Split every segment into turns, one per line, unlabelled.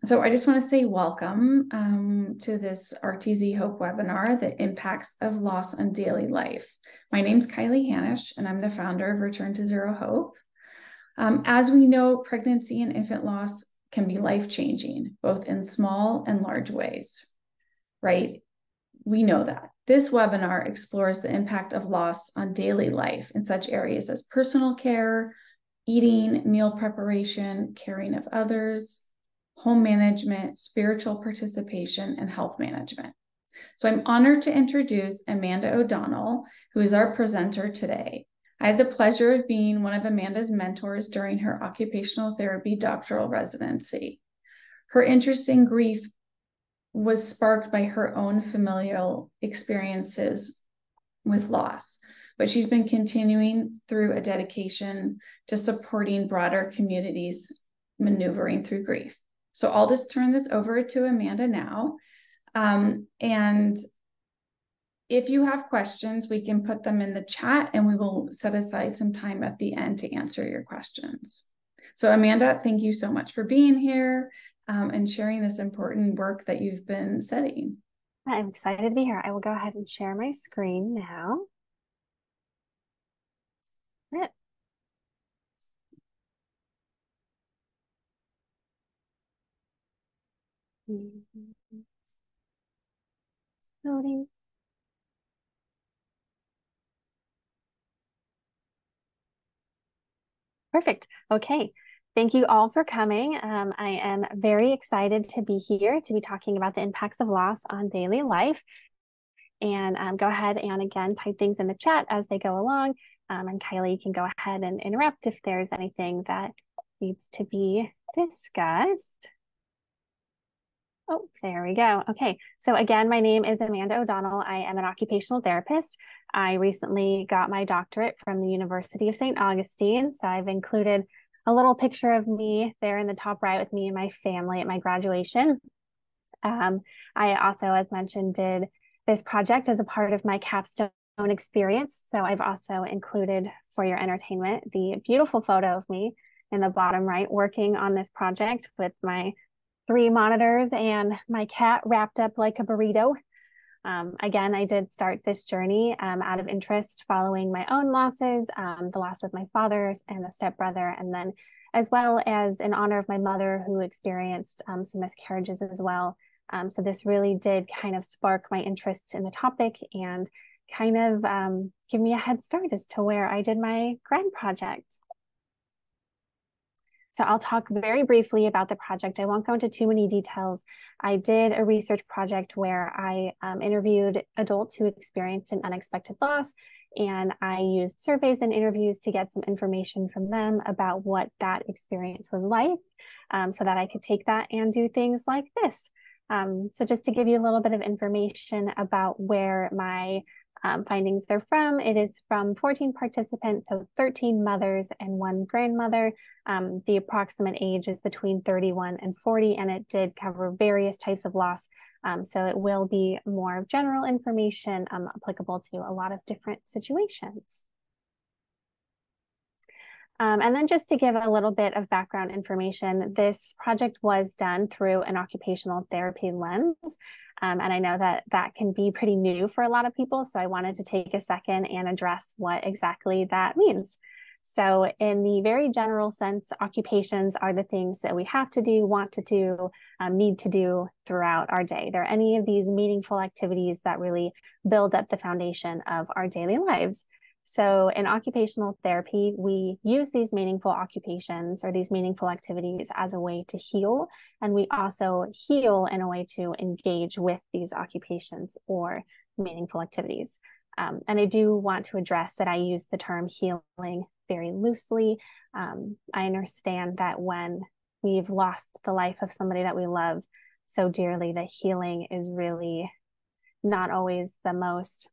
So I just want to say welcome to this RTZ Hope webinar, The Impacts of Loss on Daily Life. My name's Kylie Hanisch, and I'm the founder of Return to Zero Hope. As we know, pregnancy and infant loss can be life-changing, both in small and large ways, right? We know that. This webinar explores the impact of loss on daily life in such areas as personal care, eating, meal preparation, caring of others, home management, spiritual participation, and health management. So I'm honored to introduce Amanda O'Donnell, who is our presenter today. I had the pleasure of being one of Amanda's mentors during her occupational therapy doctoral residency. Her interest in grief was sparked by her own familial experiences with loss, but she's been continuing through a dedication to supporting broader communities maneuvering through grief. So I'll just turn this over to Amanda now. And if you have questions, we can put them in the chat and we will set aside some time at the end to answer your questions. So Amanda, thank you so much for being here and sharing this important work that you've been studying.
I'm excited to be here. I will go ahead and share my screen now. Loading. Perfect. Okay. Thank you all for coming. I am very excited to be here to be talking about the impacts of loss on daily life. And go ahead and again, type things in the chat as they go along. And Kylie, you can go ahead and interrupt if there's anything that needs to be discussed. Oh, there we go. Okay. So again, my name is Amanda O'Donnell. I am an occupational therapist. I recently got my doctorate from the University of St. Augustine. So I've included a little picture of me there in the top right with me and my family at my graduation. I also, as mentioned, did this project as a part of my capstone experience. So I've also included for your entertainment the beautiful photo of me in the bottom right working on this project with my 3 monitors and my cat wrapped up like a burrito. Again, I did start this journey out of interest following my own losses, the loss of my father and a stepbrother, and then as well as in honor of my mother who experienced some miscarriages as well. So this really did kind of spark my interest in the topic and kind of give me a head start as to where I did my grad project. So I'll talk very briefly about the project. I won't go into too many details. I did a research project where I interviewed adults who experienced an unexpected loss, and I used surveys and interviews to get some information from them about what that experience was like, so that I could take that and do things like this. So just to give you a little bit of information about where my findings are from, it is from 14 participants, so 13 mothers and 1 grandmother. The approximate age is between 31 and 40, and it did cover various types of loss. So it will be more general information applicable to a lot of different situations. And then just to give a little bit of background information, this project was done through an occupational therapy lens. And I know that that can be pretty new for a lot of people. So I wanted to take a second and address what exactly that means. So in the very general sense, occupations are the things that we have to do, want to do, need to do throughout our day. They're any of these meaningful activities that really build up the foundation of our daily lives. So in occupational therapy, we use these meaningful occupations or these meaningful activities as a way to heal. And we also heal in a way to engage with these occupations or meaningful activities. And I do want to address that I use the term healing very loosely. I understand that when we've lost the life of somebody that we love so dearly, that healing is really not always the most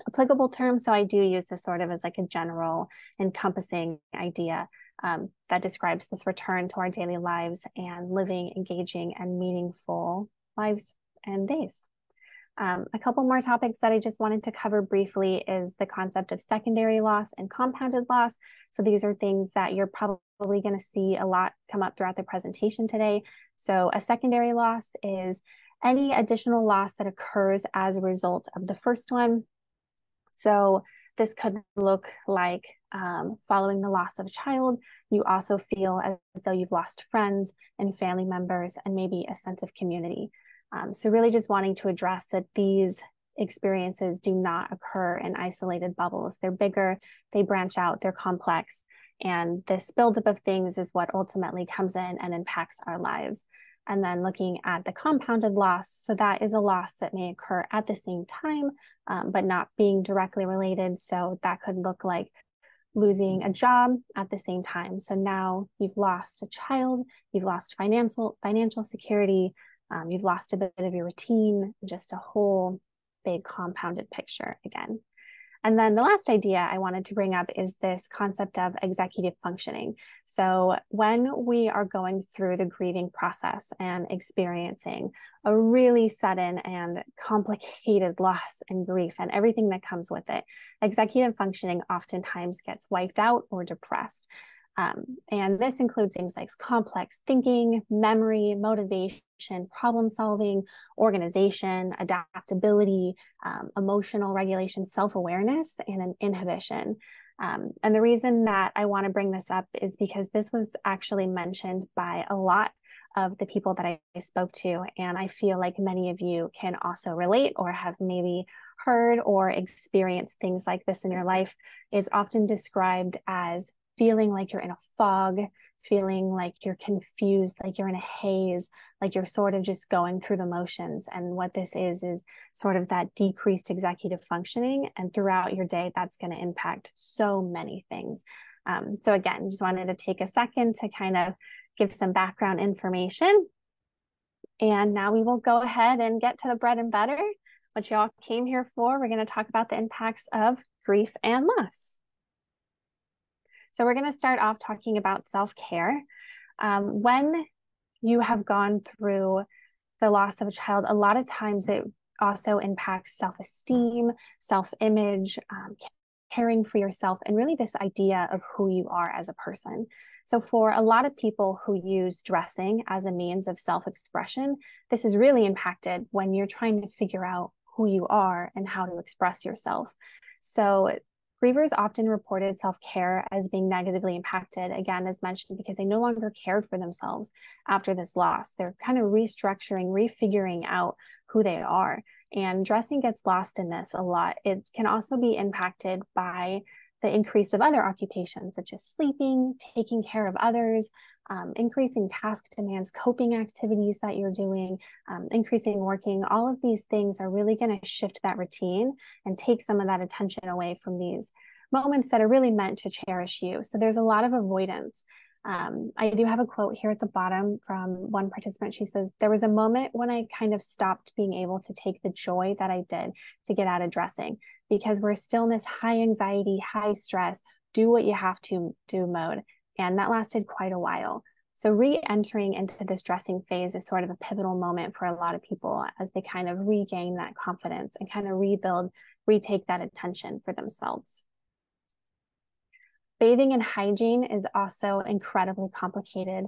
applicable term. So I do use this sort of as like a general encompassing idea that describes this return to our daily lives and living, engaging, and meaningful lives and days. A couple more topics that I just wanted to cover briefly is the concept of secondary loss and compounded loss. So these are things that you're probably probably going to see a lot come up throughout the presentation today. So a secondary loss is any additional loss that occurs as a result of the first one. So this could look like following the loss of a child, you also feel as though you've lost friends and family members and maybe a sense of community. So really just wanting to address that these experiences do not occur in isolated bubbles. They're bigger, they branch out, they're complex. And this buildup of things is what ultimately comes in and impacts our lives. And then looking at the compounded loss, so that is a loss that may occur at the same time, but not being directly related. So that could look like losing a job at the same time. So now you've lost a child, you've lost financial security, you've lost a bit of your routine, just a whole big compounded picture again. And then the last idea I wanted to bring up is this concept of executive functioning. So when we are going through the grieving process and experiencing a really sudden and complicated loss and grief and everything that comes with it, executive functioning oftentimes gets wiped out or depressed. And this includes things like complex thinking, memory, motivation, problem solving, organization, adaptability, emotional regulation, self-awareness, and an inhibition. And the reason that I want to bring this up is because this was actually mentioned by a lot of the people that I spoke to. And I feel like many of you can also relate or have maybe heard or experienced things like this in your life. It's often described as feeling like you're in a fog, feeling like you're confused, like you're in a haze, like you're sort of just going through the motions. And what this is sort of that decreased executive functioning. And throughout your day, that's going to impact so many things. So again, just wanted to take a second to kind of give some background information. And now we will go ahead and get to the bread and butter, what you all came here for. We're going to talk about the impacts of grief and loss. So we're going to start off talking about self-care. When you have gone through the loss of a child, a lot of times it also impacts self-esteem, self-image, caring for yourself, and really this idea of who you are as a person. So for a lot of people who use dressing as a means of self-expression, this is really impacted when you're trying to figure out who you are and how to express yourself. So grievers often reported self-care as being negatively impacted, again, as mentioned, because they no longer cared for themselves after this loss. They're kind of restructuring, refiguring out who they are. And dressing gets lost in this a lot. It can also be impacted by the increase of other occupations, such as sleeping, taking care of others, increasing task demands, coping activities that you're doing, increasing working. All of these things are really going to shift that routine and take some of that attention away from these moments that are really meant to cherish you. So there's a lot of avoidance. I do have a quote here at the bottom from one participant. She says, "There was a moment when I kind of stopped being able to take the joy that I did to get out of dressing, because we're still in this high anxiety, high stress, do what you have to do mode." And that lasted quite a while. So re-entering into this dressing phase is sort of a pivotal moment for a lot of people as they kind of regain that confidence and kind of rebuild, retake that attention for themselves. Bathing and hygiene is also incredibly complicated.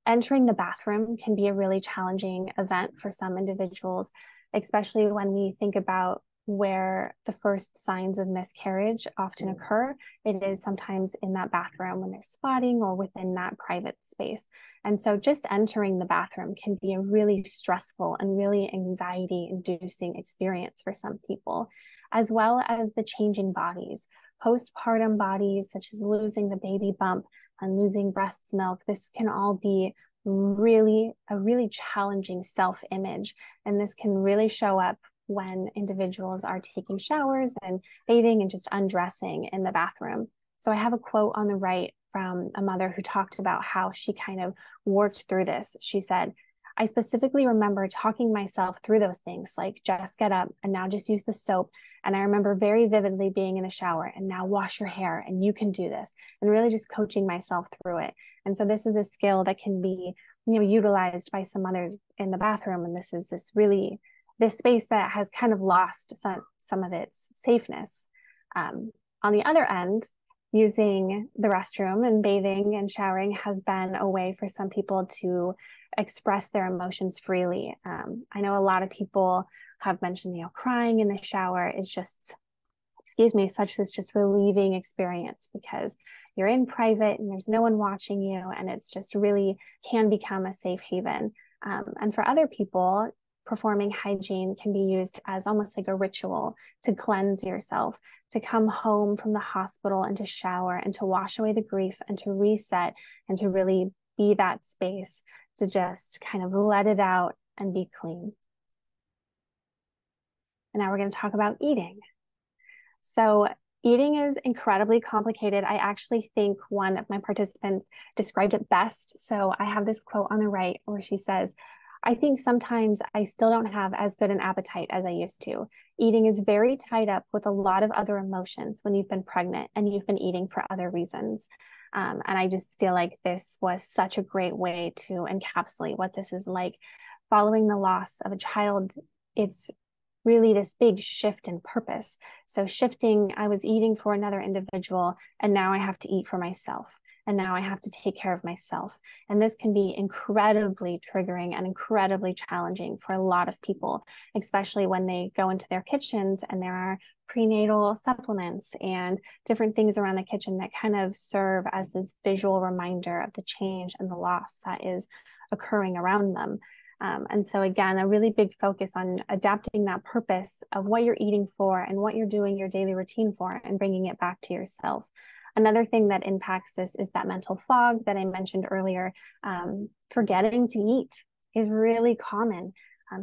Entering the bathroom can be a really challenging event for some individuals, especially when we think about where the first signs of miscarriage often occur. It is sometimes in that bathroom when they're spotting or within that private space. And so just entering the bathroom can be a really stressful and really anxiety-inducing experience for some people, as well as the changing bodies. Postpartum bodies, such as losing the baby bump and losing breast milk, this can all be a really challenging self-image. And this can really show up when individuals are taking showers and bathing and just undressing in the bathroom. So I have a quote on the right from a mother who talked about how she kind of worked through this. She said, "I specifically remember talking myself through those things, like just get up and now just use the soap. And I remember very vividly being in the shower and now wash your hair and you can do this," and really just coaching myself through it. And so this is a skill that can be, utilized by some others in the bathroom. And this is this space that has kind of lost some of its safeness. On the other end, using the restroom and bathing and showering has been a way for some people to express their emotions freely. I know a lot of people have mentioned, crying in the shower is just, such this just relieving experience because you're in private and there's no one watching you, and it's just really can become a safe haven. And for other people, performing hygiene can be used as almost like a ritual to cleanse yourself, to come home from the hospital and to shower and to wash away the grief and to reset and to really be that space to just kind of let it out and be clean. And now we're going to talk about eating. So eating is incredibly complicated. I actually think one of my participants described it best. So I have this quote on the right where she says, "I think sometimes I still don't have as good an appetite as I used to. Eating is very tied up with a lot of other emotions when you've been pregnant and you've been eating for other reasons." And I just feel like this was such a great way to encapsulate what this is like. Following the loss of a child, it's really this big shift in purpose. So shifting, I was eating for another individual, and now I have to eat for myself. And now I have to take care of myself. And this can be incredibly triggering and incredibly challenging for a lot of people, especially when they go into their kitchens and there are prenatal supplements and different things around the kitchen that kind of serve as this visual reminder of the change and the loss that is occurring around them. And so again, a really big focus on adapting that purpose of what you're eating for and what you're doing your daily routine for and bringing it back to yourself. Another thing that impacts this is that mental fog that I mentioned earlier. Forgetting to eat is really common.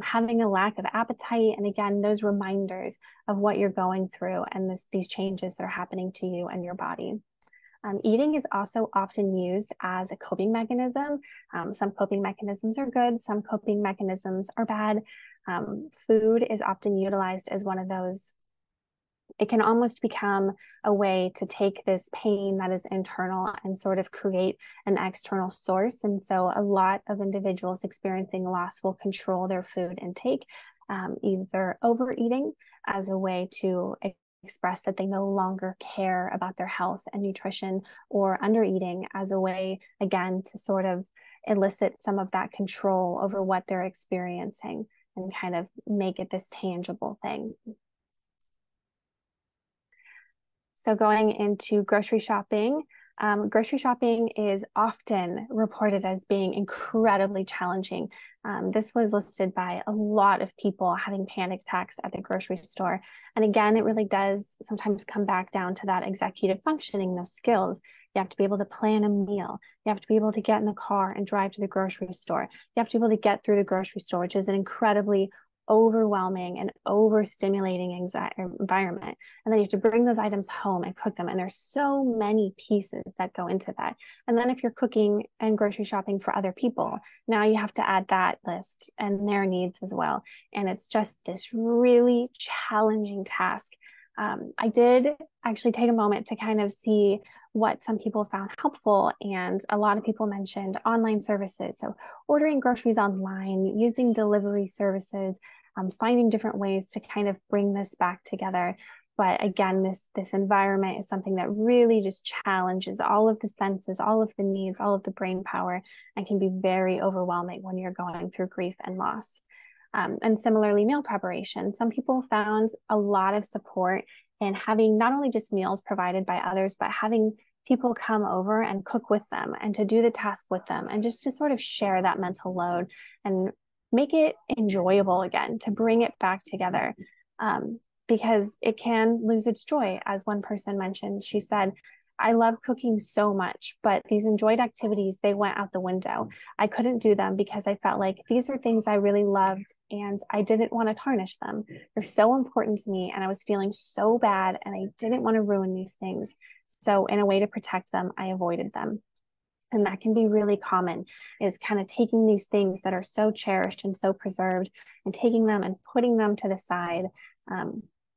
Having a lack of appetite, and again, those reminders of what you're going through and these changes that are happening to you and your body. Eating is also often used as a coping mechanism. Some coping mechanisms are good, some coping mechanisms are bad. Food is often utilized as one of those. It can almost become a way to take this pain that is internal and sort of create an external source. And so a lot of individuals experiencing loss will control their food intake, either overeating as a way to express that they no longer care about their health and nutrition, or undereating as a way, again, to sort of elicit some of that control over what they're experiencing and kind of make it this tangible thing. So going into grocery shopping, grocery shopping is often reported as being incredibly challenging. This was listed by a lot of people having panic attacks at the grocery store. And again, it really does sometimes come back down to that executive functioning, those skills. You have to be able to plan a meal. You have to be able to get in the car and drive to the grocery store. You have to be able to get through the grocery store, which is an incredibly overwhelming and overstimulating environment. And then you have to bring those items home and cook them. And there's so many pieces that go into that. And then if you're cooking and grocery shopping for other people, now you have to add that list and their needs as well. And it's just this really challenging task. I did actually take a moment to kind of see what some people found helpful. And a lot of people mentioned online services. So ordering groceries online, using delivery services, finding different ways to kind of bring this back together. But again, this environment is something that really just challenges all of the senses, all of the needs, all of the brain power, and can be very overwhelming when you're going through grief and loss. And similarly, meal preparation. Some people found a lot of support in having not only just meals provided by others, but having people come over and cook with them and to do the task with them and just to sort of share that mental load and make it enjoyable again, to bring it back together. Because it can lose its joy. As one person mentioned, she said, "I love cooking so much, but these enjoyed activities, they went out the window. I couldn't do them because I felt like these are things I really loved and I didn't want to tarnish them. They're so important to me and I was feeling so bad and I didn't want to ruin these things. So in a way to protect them, I avoided them." And that can be really common, is kind of taking these things that are so cherished and so preserved and taking them and putting them to the side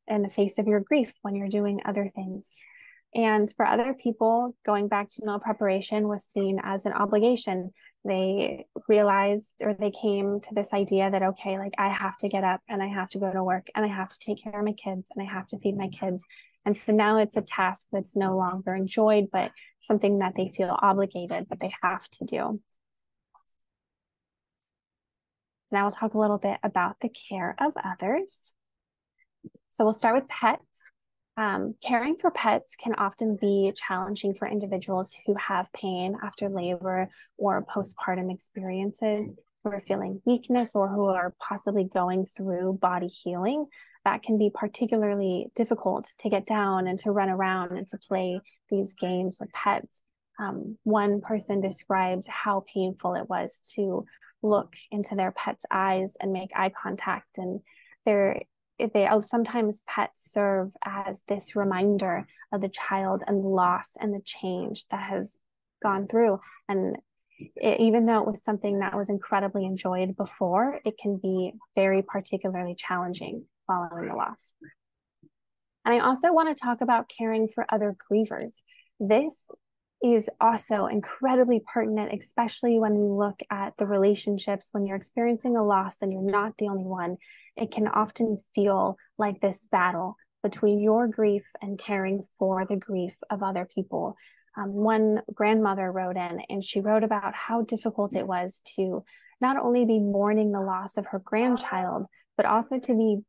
in the face of your grief when you're doing other things. And for other people, going back to meal preparation was seen as an obligation. They realized, or they came to this idea that, okay, like I have to get up and I have to go to work and I have to take care of my kids and I have to feed my kids. And so now it's a task that's no longer enjoyed, but something that they feel obligated, but they have to do. So now we'll talk a little bit about the care of others. So we'll start with pets. Caring for pets can often be challenging for individuals who have pain after labor or postpartum experiences, who are feeling weakness or who are possibly going through body healing. That can be particularly difficult to get down and to run around and to play these games with pets. One person described how painful it was to look into their pet's eyes and make eye contact. And sometimes pets serve as this reminder of the child and the loss and the change that has gone through. And even though it was something that was incredibly enjoyed before, it can be very particularly challenging following the loss. And I also want to talk about caring for other grievers. This is also incredibly pertinent, especially when we look at the relationships. When you're experiencing a loss and you're not the only one, it can often feel like this battle between your grief and caring for the grief of other people. One grandmother wrote in, and she wrote about how difficult it was to not only be mourning the loss of her grandchild, but also to be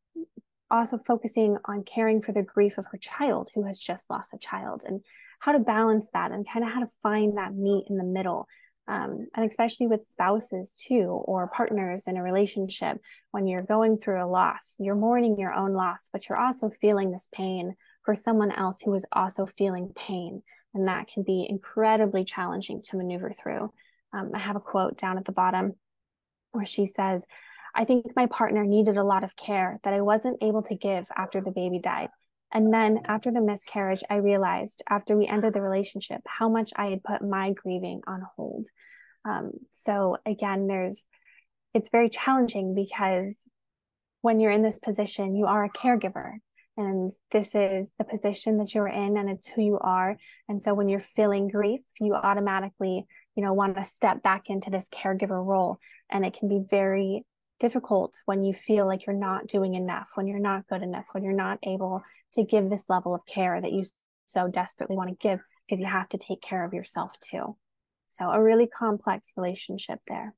focusing on caring for the grief of her child who has just lost a child, and how to balance that and kind of how to find that meet in the middle. And especially with spouses too, or partners in a relationship, when you're going through a loss, you're mourning your own loss, but you're also feeling this pain for someone else who is also feeling pain. And that can be incredibly challenging to maneuver through. I have a quote down at the bottom where she says, "I think my partner needed a lot of care that I wasn't able to give after the baby died. And then after the miscarriage, I realized after we ended the relationship, how much I had put my grieving on hold." So again, it's very challenging because when you're in this position, you are a caregiver. And this is the position that you're in, and it's who you are. And so when you're feeling grief, you automatically, want to step back into this caregiver role. And it can be very difficult when you feel like you're not doing enough, when you're not good enough, when you're not able to give this level of care that you so desperately want to give, because you have to take care of yourself too. So a really complex relationship there.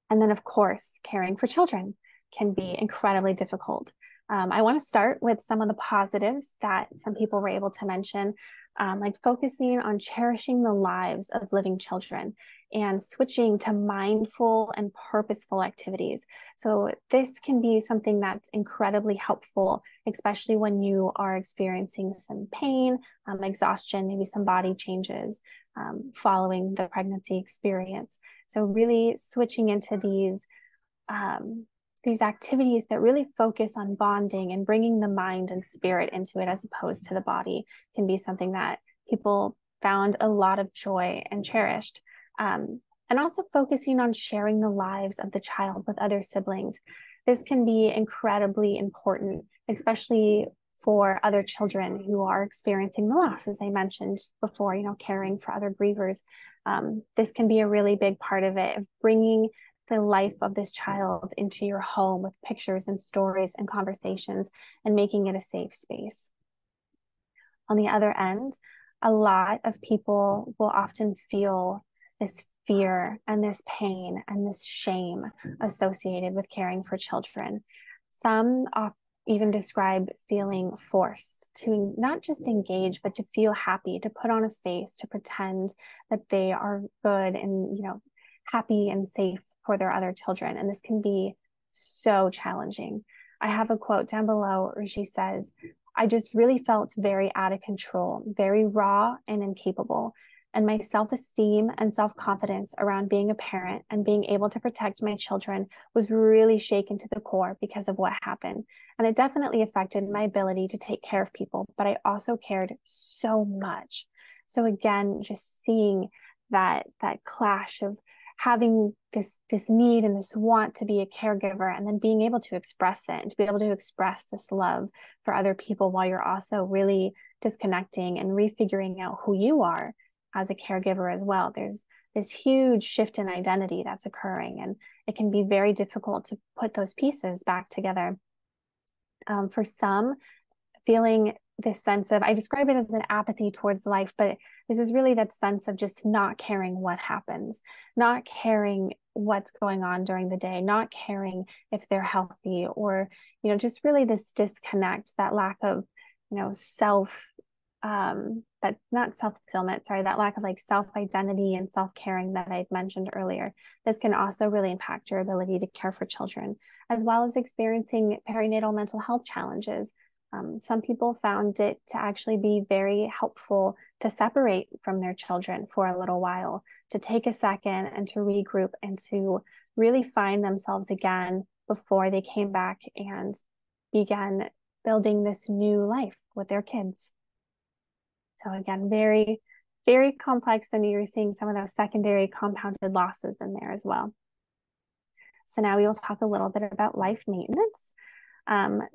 And then, of course, caring for children can be incredibly difficult. I want to start with some of the positives that some people were able to mention, like focusing on cherishing the lives of living children and switching to mindful and purposeful activities. So this can be something that's incredibly helpful, especially when you are experiencing some pain, exhaustion, maybe some body changes following the pregnancy experience. So really switching into these activities that really focus on bonding and bringing the mind and spirit into it as opposed to the body can be something that people found a lot of joy and cherished. And also focusing on sharing the lives of the child with other siblings. This can be incredibly important, especially for other children who are experiencing the loss, as I mentioned before, caring for other grievers. This can be a really big part of it, of bringing the life of this child into your home with pictures and stories and conversations and making it a safe space. On the other end, a lot of people will often feel this fear and this pain and this shame associated with caring for children. Some even describe feeling forced to not just engage, but to feel happy, to put on a face, to pretend that they are good and, happy and safe for their other children. And this can be so challenging. I have a quote down below where she says, "I just really felt very out of control, very raw and incapable. And my self-esteem and self-confidence around being a parent and being able to protect my children was really shaken to the core because of what happened. And it definitely affected my ability to take care of people, but I also cared so much." So again, just seeing that clash of having this need and this want to be a caregiver, and then being able to express it and to be able to express this love for other people while you're also really disconnecting and refiguring out who you are as a caregiver as well. There's this huge shift in identity that's occurring, and it can be very difficult to put those pieces back together. For some, feeling this sense of, I describe it as an apathy towards life, but this is really that sense of just not caring what happens, not caring what's going on during the day, not caring if they're healthy, or, just really this disconnect, that lack of, that not self-fulfillment, sorry, that lack of like self-identity and self-caring that I'd mentioned earlier. This can also really impact your ability to care for children, as well as experiencing perinatal mental health challenges. Some people found it to actually be very helpful to separate from their children for a little while, to take a second and to regroup and to really find themselves again before they came back and began building this new life with their kids. So again, very, very complex, and you're seeing some of those secondary compounded losses in there as well. So now we will talk a little bit about life maintenance.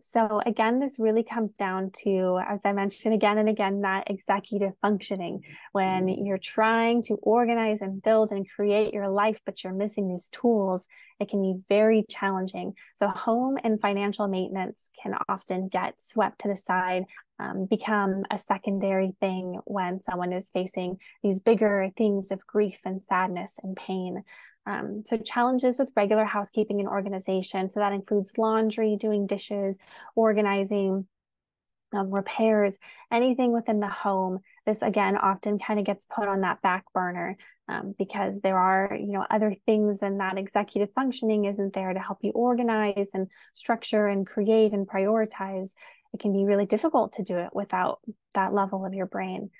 So again, this really comes down to, as I mentioned again and again, that executive functioning. When you're trying to organize and build and create your life, but you're missing these tools, it can be very challenging. So home and financial maintenance can often get swept to the side, become a secondary thing when someone is facing these bigger things of grief and sadness and pain. So challenges with regular housekeeping and organization. So that includes laundry, doing dishes, organizing, repairs, anything within the home. This again often kind of gets put on that back burner because there are, other things, and that executive functioning isn't there to help you organize and structure and create and prioritize. It can be really difficult to do it without that level of your brain.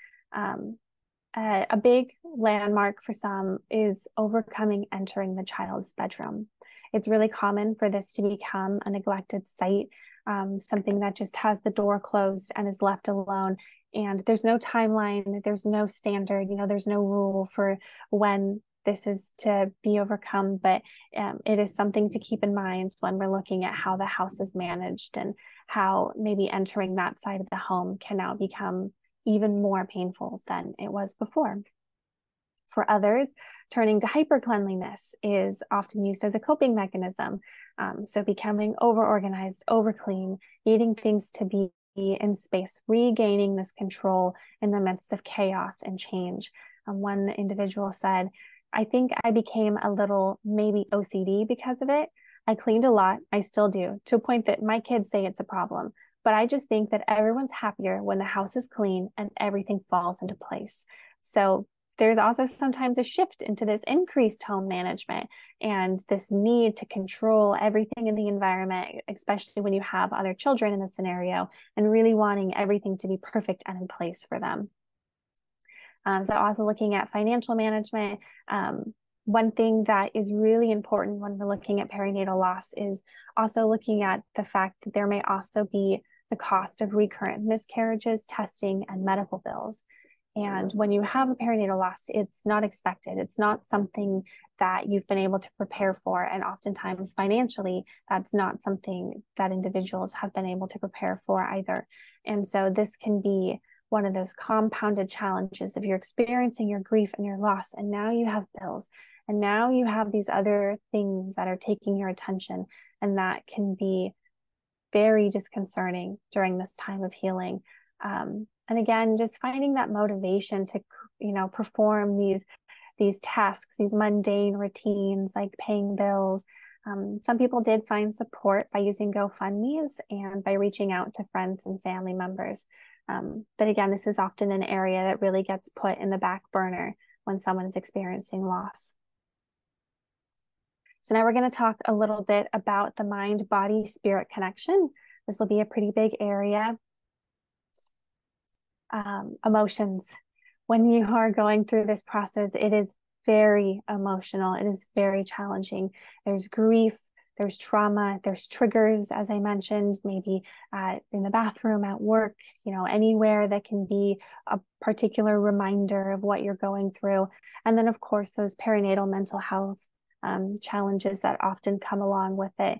A big landmark for some is overcoming entering the child's bedroom. It's really common for this to become a neglected site, something that just has the door closed and is left alone. And there's no timeline, there's no standard, there's no rule for when this is to be overcome, but it is something to keep in mind when we're looking at how the house is managed and how maybe entering that side of the home can now become even more painful than it was before. For others, turning to hypercleanliness is often used as a coping mechanism. So becoming over-organized, over-clean, needing things to be in space, regaining this control in the midst of chaos and change. One individual said, I think I became a little maybe OCD because of it. I cleaned a lot, I still do, to a point that my kids say it's a problem. But I just think that everyone's happier when the house is clean and everything falls into place. So there's also sometimes a shift into this increased home management and this need to control everything in the environment, especially when you have other children in the scenario, and really wanting everything to be perfect and in place for them. So also looking at financial management, one thing that is really important when we're looking at perinatal loss is also looking at the fact that there may also be the cost of recurrent miscarriages, testing, and medical bills. And when you have a perinatal loss, it's not expected. It's not something that you've been able to prepare for. And oftentimes financially, that's not something that individuals have been able to prepare for either. And so this can be one of those compounded challenges if you're experiencing your grief and your loss, and now you have bills, and now you have these other things that are taking your attention, and that can be very disconcerting during this time of healing. And again, just finding that motivation to, perform these tasks, these mundane routines like paying bills. Some people did find support by using GoFundMe's and by reaching out to friends and family members. But again, this is often an area that really gets put in the back burner when someone is experiencing loss. So now we're going to talk a little bit about the mind, body, spirit connection. This will be a pretty big area. Emotions. When you are going through this process, it is very emotional. It is very challenging. There's grief, there's trauma, there's triggers, as I mentioned, maybe in the bathroom, at work, anywhere that can be a particular reminder of what you're going through. And then, of course, those perinatal mental health challenges that often come along with it.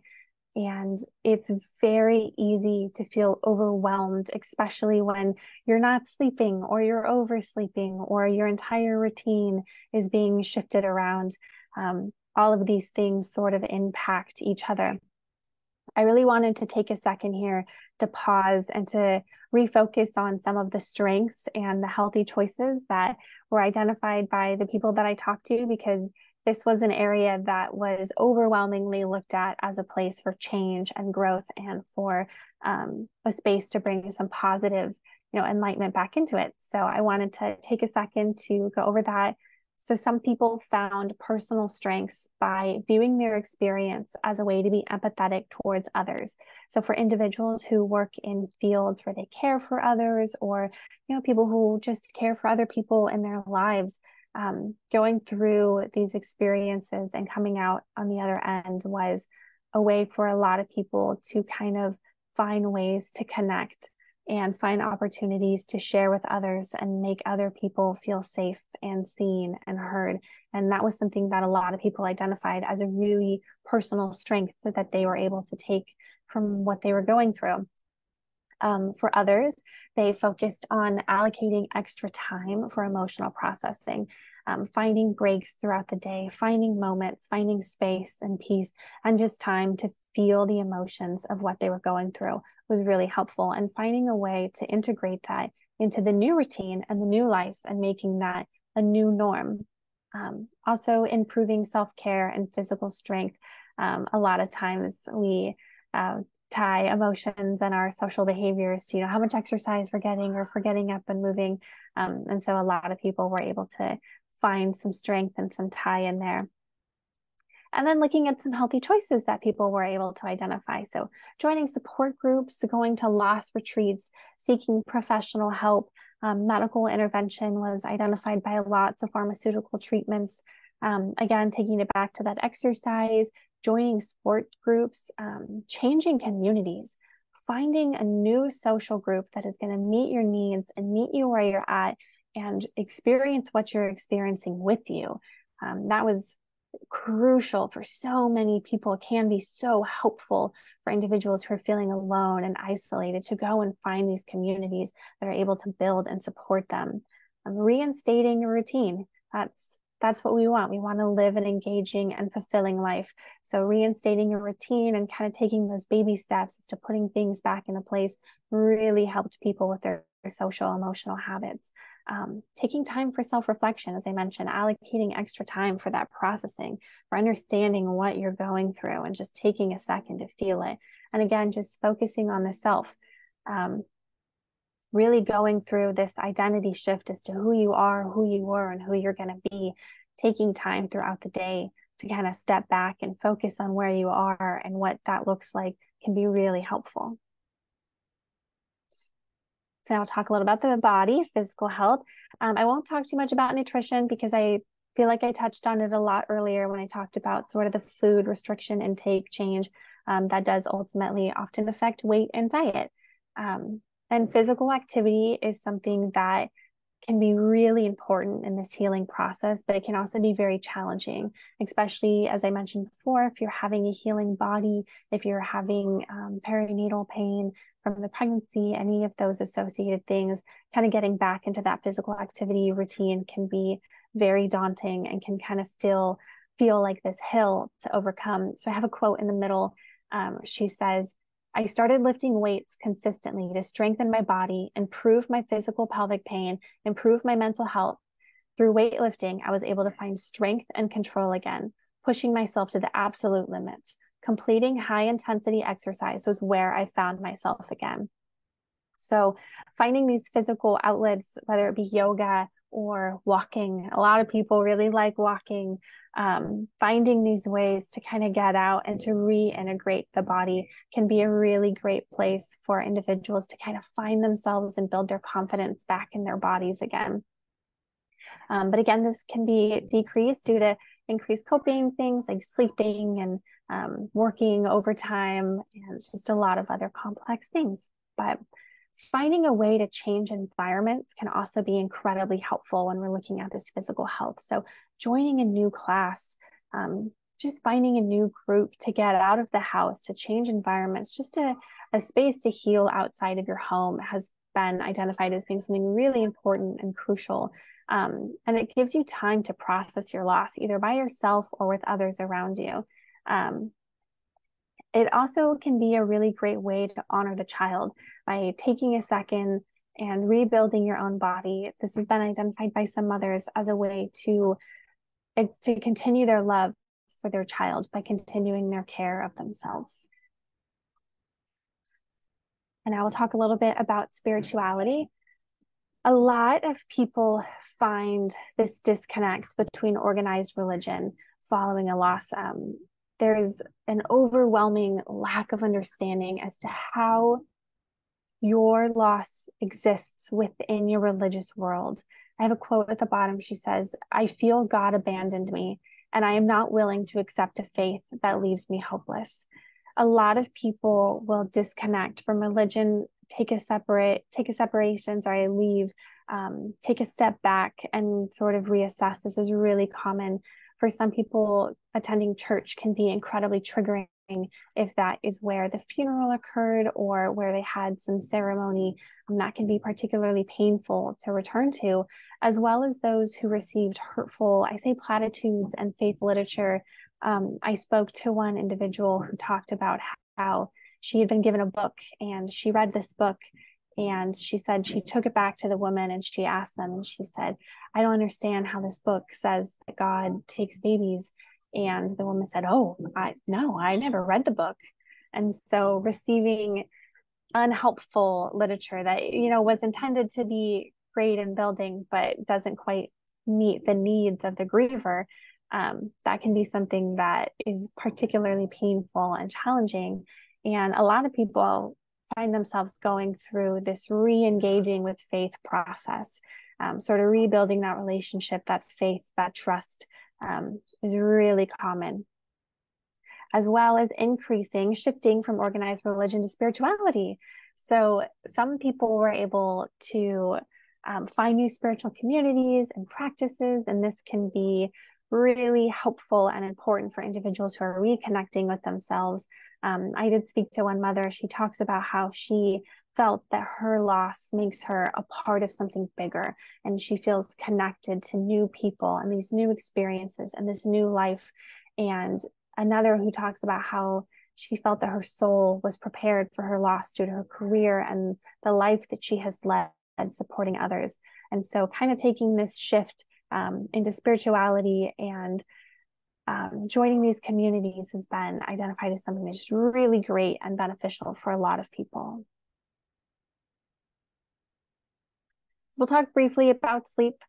And it's very easy to feel overwhelmed, especially when you're not sleeping or you're oversleeping or your entire routine is being shifted around. All of these things sort of impact each other. I really wanted to take a second here to pause and to refocus on some of the strengths and the healthy choices that were identified by the people that I talked to, because this was an area that was overwhelmingly looked at as a place for change and growth and for a space to bring some positive, enlightenment back into it. So I wanted to take a second to go over that. So some people found personal strengths by viewing their experience as a way to be empathetic towards others. So for individuals who work in fields where they care for others, or people who just care for other people in their lives, going through these experiences and coming out on the other end was a way for a lot of people to kind of find ways to connect and find opportunities to share with others and make other people feel safe and seen and heard. And that was something that a lot of people identified as a really personal strength that they were able to take from what they were going through. For others, they focused on allocating extra time for emotional processing, finding breaks throughout the day, finding moments, finding space and peace, and just time to feel the emotions of what they were going through was really helpful. And finding a way to integrate that into the new routine and the new life and making that a new norm. Also improving self-care and physical strength. A lot of times we tie emotions and our social behaviors to how much exercise we're getting or if we're getting up and moving. And so a lot of people were able to find some strength and some tie in there. And then looking at some healthy choices that people were able to identify. So joining support groups, going to loss retreats, seeking professional help, medical intervention was identified by lots of pharmaceutical treatments. Again, taking it back to that exercise, joining sport groups, changing communities, finding a new social group that is going to meet your needs and meet you where you're at and experience what you're experiencing with you. That was crucial for so many people. It can be so helpful for individuals who are feeling alone and isolated to go and find these communities that are able to build and support them. Reinstating a routine. That's what we want. We want to live an engaging and fulfilling life. So reinstating a routine and kind of taking those baby steps to putting things back into place really helped people with their social emotional habits. Taking time for self-reflection, as I mentioned, allocating extra time for that processing, for understanding what you're going through and just taking a second to feel it. And again, just focusing on the self, really going through this identity shift as to who you are, who you were, and who you're going to be, taking time throughout the day to kind of step back and focus on where you are and what that looks like can be really helpful. So now I'll talk a little about the body, physical health. I won't talk too much about nutrition because I feel like I touched on it a lot earlier when I talked about sort of the food restriction intake change that does ultimately often affect weight and diet. And physical activity is something that can be really important in this healing process, but it can also be very challenging, especially as I mentioned before, if you're having a healing body, if you're having perinatal pain from the pregnancy, any of those associated things, kind of getting back into that physical activity routine can be very daunting and can kind of feel like this hill to overcome. So I have a quote in the middle. She says, I started lifting weights consistently to strengthen my body, improve my physical pelvic pain, improve my mental health. Through weightlifting, I was able to find strength and control again, pushing myself to the absolute limits. Completing high intensity exercise was where I found myself again. So finding these physical outlets, whether it be yoga or walking, a lot of people really like walking, finding these ways to kind of get out and to reintegrate the body can be a really great place for individuals to kind of find themselves and build their confidence back in their bodies again. But again, this can be decreased due to increased coping things like sleeping and working overtime and just a lot of other complex things. But finding a way to change environments can also be incredibly helpful when we're looking at this physical health. So joining a new class, just finding a new group to get out of the house, to change environments, just a space to heal outside of your home has been identified as being something really important and crucial. And it gives you time to process your loss, either by yourself or with others around you. It also can be a really great way to honor the child by taking a second and rebuilding your own body. This has been identified by some mothers as a way to continue their love for their child by continuing their care of themselves. And I will talk a little bit about spirituality. A lot of people find this disconnect between organized religion following a loss. There's an overwhelming lack of understanding as to how your loss exists within your religious world. I have a quote at the bottom. She says, "I feel God abandoned me, and I am not willing to accept a faith that leaves me hopeless." A lot of people will disconnect from religion, take a separation, leave, take a step back and sort of reassess. This is really common. For some people, attending church can be incredibly triggering if that is where the funeral occurred or where they had some ceremony. That can be particularly painful to return to, as well as those who received hurtful, I say, platitudes and faith literature. I spoke to one individual who talked about how she had been given a book and she read this book, and she said she took it back to the woman and she asked them, and she said, "I don't understand how this book says that God takes babies." And the woman said, "Oh, I never read the book." And so receiving unhelpful literature that, was intended to be great and building, but doesn't quite meet the needs of the griever, that can be something that is particularly painful and challenging. And a lot of people find themselves going through this re-engaging with faith process, sort of rebuilding that relationship, that faith, that trust, is really common, as well as shifting from organized religion to spirituality. So some people were able to find new spiritual communities and practices, and this can be really helpful and important for individuals who are reconnecting with themselves. I did speak to one mother. She talks about how she felt that her loss makes her a part of something bigger, and she feels connected to new people and these new experiences and this new life. And another who talks about how she felt that her soul was prepared for her loss due to her career and the life that she has led supporting others. And so kind of taking this shift into spirituality and joining these communities has been identified as something that's just really great and beneficial for a lot of people. We'll talk briefly about sleep.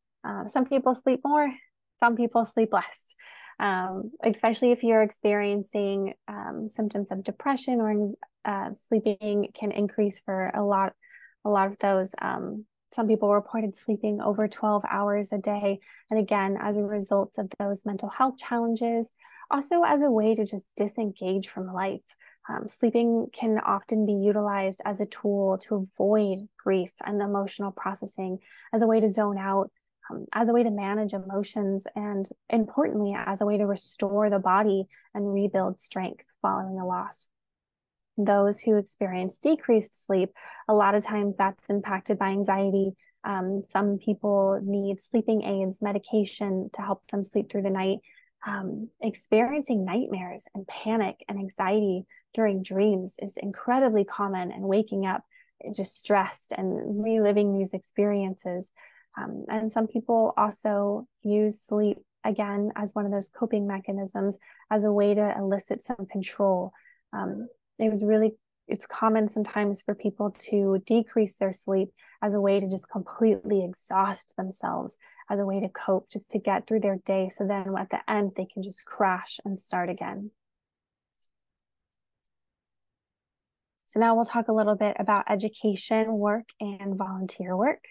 Some people sleep more, some people sleep less, especially if you're experiencing symptoms of depression, or sleeping can increase for a lot of those. Some people reported sleeping over 12 hours a day. And again, as a result of those mental health challenges, also as a way to just disengage from life. Sleeping can often be utilized as a tool to avoid grief and emotional processing, as a way to zone out, as a way to manage emotions, and importantly, as a way to restore the body and rebuild strength following a loss. Those who experience decreased sleep, a lot of times that's impacted by anxiety. Some people need sleeping aids, medication to help them sleep through the night. Experiencing nightmares and panic and anxiety during dreams is incredibly common, and waking up just stressed and reliving these experiences. And some people also use sleep, again, as one of those coping mechanisms, as a way to elicit some control. It's common sometimes for people to decrease their sleep as a way to just completely exhaust themselves, as a way to cope, just to get through their day. So then at the end, they can just crash and start again. So now we'll talk a little bit about education, work, and volunteer work.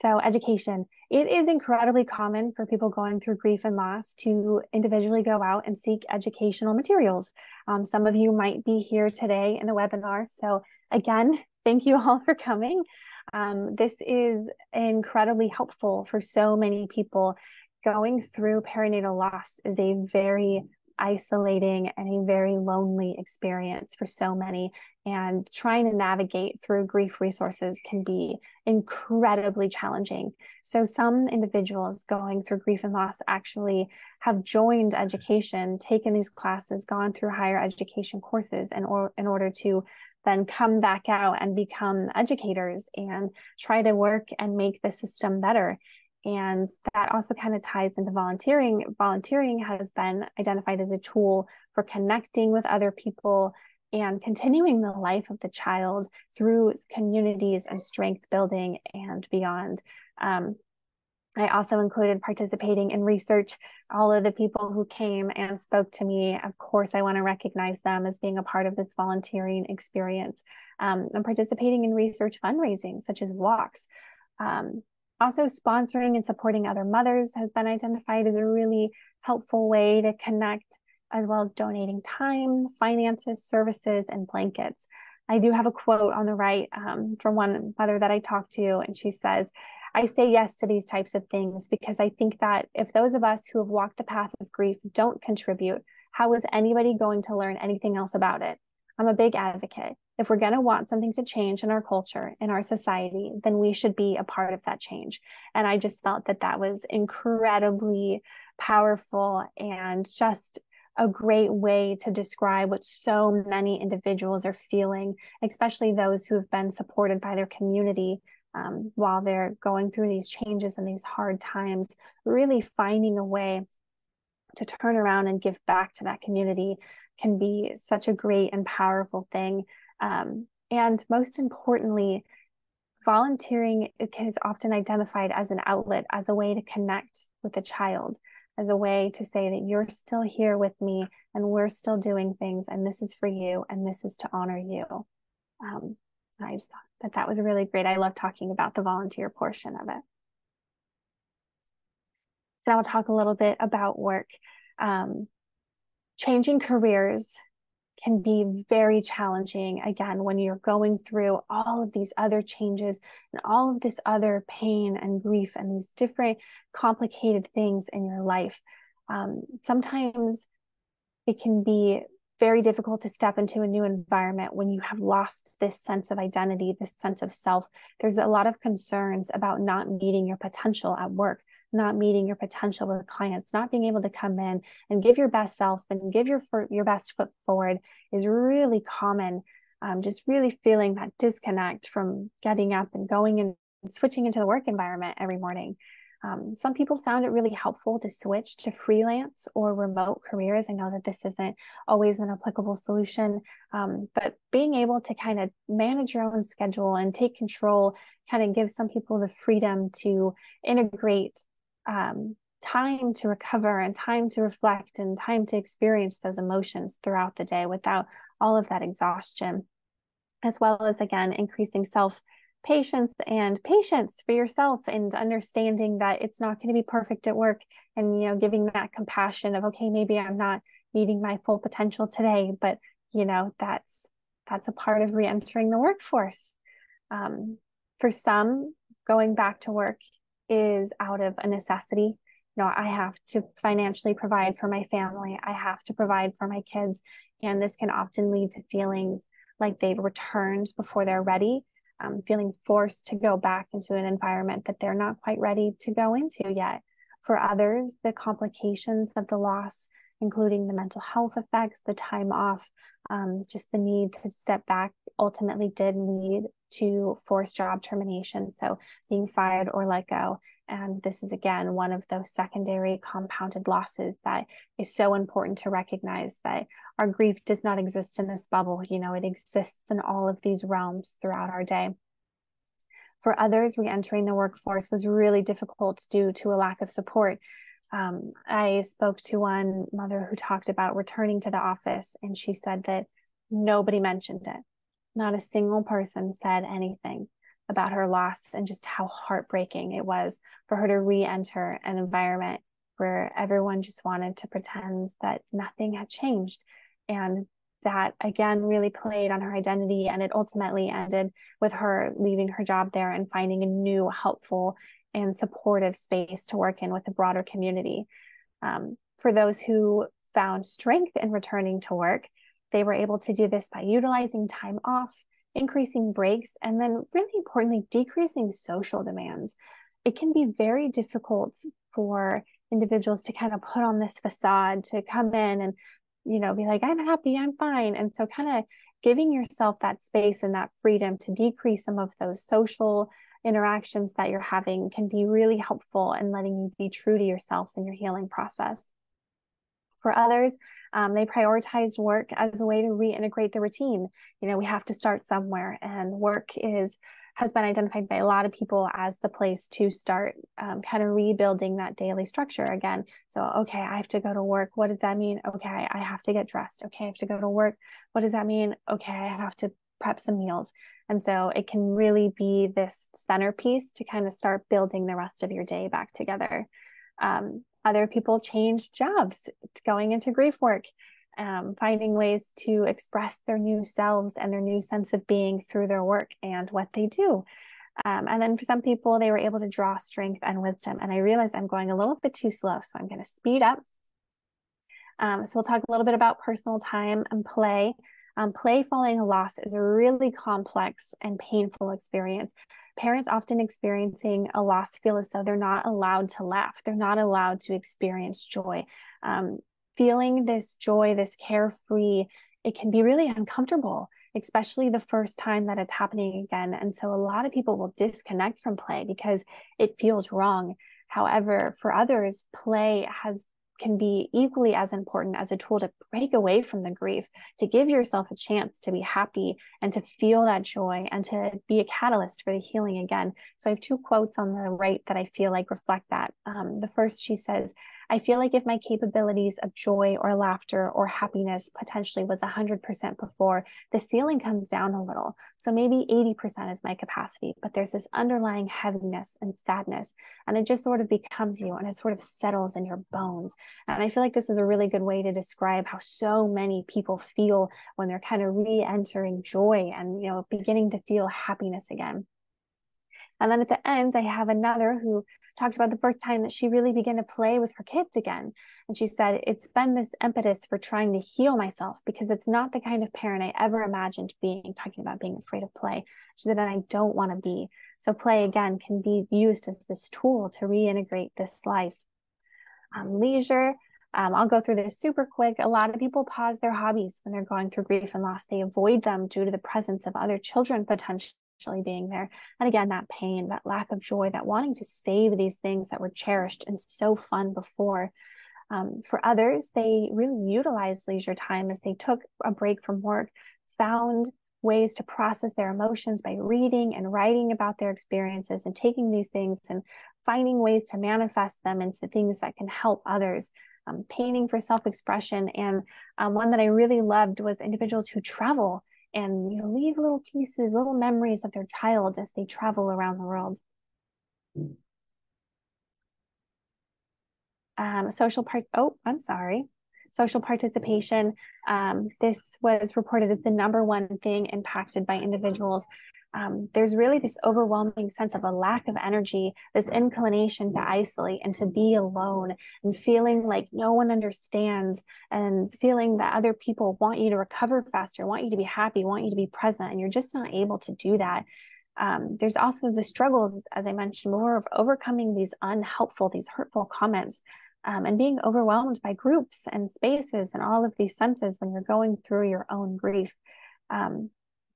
So education, it is incredibly common for people going through grief and loss to individually go out and seek educational materials. Some of you might be here today in the webinar. So again, thank you all for coming. This is incredibly helpful for so many people. Going through perinatal loss is a very isolating and a very lonely experience for so many. And trying to navigate through grief resources can be incredibly challenging. So some individuals going through grief and loss actually have joined education, taken these classes, gone through higher education courses in order to then come back out and become educators and try to work and make the system better. And that also kind of ties into volunteering. Volunteering has been identified as a tool for connecting with other people and continuing the life of the child through communities and strength building and beyond. I also included participating in research. All of the people who came and spoke to me, of course, I want to recognize them as being a part of this volunteering experience. And participating in research fundraising, such as walks. Also, sponsoring and supporting other mothers has been identified as a really helpful way to connect, as well as donating time, finances, services, and blankets. I do have a quote on the right from one mother that I talked to, and she says, "I say yes to these types of things because I think that if those of us who have walked the path of grief don't contribute, how is anybody going to learn anything else about it? I'm a big advocate. If we're going to want something to change in our culture, in our society, then we should be a part of that change." And I just felt that that was incredibly powerful and just a great way to describe what so many individuals are feeling, especially those who have been supported by their community while they're going through these changes and these hard times. Really finding a way to turn around and give back to that community can be such a great and powerful thing. And most importantly, volunteering is often identified as an outlet, as a way to connect with a child, as a way to say that you're still here with me and we're still doing things, and this is for you and this is to honor you. I just thought that that was really great. I love talking about the volunteer portion of it. So now I'll talk a little bit about work. Changing careers can be very challenging, again, when you're going through all of these other changes and all of this other pain and grief and these different complicated things in your life. Sometimes it can be very difficult to step into a new environment when you have lost this sense of identity, this sense of self. There's a lot of concerns about not meeting your potential at work, not meeting your potential with clients, not being able to come in and give your best self and give your best foot forward is really common. Just really feeling that disconnect from getting up and going and switching into the work environment every morning. Some people found it really helpful to switch to freelance or remote careers. I know that this isn't always an applicable solution, but being able to kind of manage your own schedule and take control kind of gives some people the freedom to integrate time to recover and time to reflect and time to experience those emotions throughout the day without all of that exhaustion, as well as, again, increasing patience for yourself and understanding that it's not going to be perfect at work, and, you know, giving that compassion of, okay, maybe I'm not meeting my full potential today, but, you know, that's a part of re-entering the workforce. For some, going back to work is out of a necessity. You know, I have to financially provide for my family. I have to provide for my kids. And this can often lead to feelings like they've returned before they're ready, feeling forced to go back into an environment that they're not quite ready to go into yet. For others, the complications of the loss, including the mental health effects, the time off, just the need to step back, ultimately did lead to forced job termination, so being fired or let go. And this is, again, one of those secondary compounded losses that is so important to recognize, that our grief does not exist in this bubble. You know, it exists in all of these realms throughout our day. For others, re-entering the workforce was really difficult due to a lack of support. I spoke to one mother who talked about returning to the office, and she said that nobody mentioned it. Not a single person said anything. about her loss and just how heartbreaking it was for her to re-enter an environment where everyone just wanted to pretend that nothing had changed. And that again really played on her identity, and it ultimately ended with her leaving her job there and finding a new helpful and supportive space to work in with a broader community. For those who found strength in returning to work, they were able to do this by utilizing time off, increasing breaks, and then really importantly, decreasing social demands. It can be very difficult for individuals to kind of put on this facade to come in and, you know, be like, I'm happy, I'm fine. And so kind of giving yourself that space and that freedom to decrease some of those social interactions that you're having can be really helpful in letting you be true to yourself in your healing process. For others, they prioritized work as a way to reintegrate the routine. You know, we have to start somewhere, and work has been identified by a lot of people as the place to start kind of rebuilding that daily structure again. So, okay, I have to go to work. What does that mean? Okay, I have to get dressed. Okay, I have to go to work. What does that mean? Okay, I have to prep some meals. And so it can really be this centerpiece to kind of start building the rest of your day back together. Other people changed jobs, going into grief work, finding ways to express their new selves and their new sense of being through their work and what they do. And then for some people, they were able to draw strength and wisdom. And I realize I'm going a little bit too slow, so I'm going to speed up. So we'll talk a little bit about personal time and play. Play following a loss is a really complex and painful experience. Parents often experiencing a loss feel as though they're not allowed to laugh. They're not allowed to experience joy. Feeling this joy, this carefree, it can be really uncomfortable, especially the first time that it's happening again. And so a lot of people will disconnect from play because it feels wrong. However, for others, play can be equally as important as a tool to break away from the grief, to give yourself a chance to be happy and to feel that joy and to be a catalyst for the healing again. So I have two quotes on the right that I feel like reflect that. The first, she says, I feel like if my capabilities of joy or laughter or happiness potentially was 100% before, the ceiling comes down a little. So maybe 80% is my capacity, but there's this underlying heaviness and sadness, and it just sort of becomes you and it sort of settles in your bones. And I feel like this was a really good way to describe how so many people feel when they're kind of re-entering joy and, you know, beginning to feel happiness again. And then at the end, I have another who talked about the first time that she really began to play with her kids again. And she said, it's been this impetus for trying to heal myself because it's not the kind of parent I ever imagined being, talking about being afraid of play. She said, and I don't want to be. So play, again, can be used as this tool to reintegrate this life. Leisure, I'll go through this super quick. A lot of people pause their hobbies when they're going through grief and loss. They avoid them due to the presence of other children potentially being there. And again, that pain, that lack of joy, that wanting to save these things that were cherished and so fun before. For others, they really utilized leisure time as they took a break from work, found ways to process their emotions by reading and writing about their experiences and taking these things and finding ways to manifest them into things that can help others. Painting for self-expression. And one that I really loved was individuals who travel and, you know, leave little pieces, little memories of their child as they travel around the world. Social participation. This was reported as the #1 thing impacted by individuals. There's really this overwhelming sense of a lack of energy, this inclination to isolate and to be alone, and feeling like no one understands, and feeling that other people want you to recover faster, want you to be happy, want you to be present, and you're just not able to do that. There's also the struggles, as I mentioned more, of overcoming these unhelpful, these hurtful comments, and being overwhelmed by groups and spaces and all of these senses when you're going through your own grief.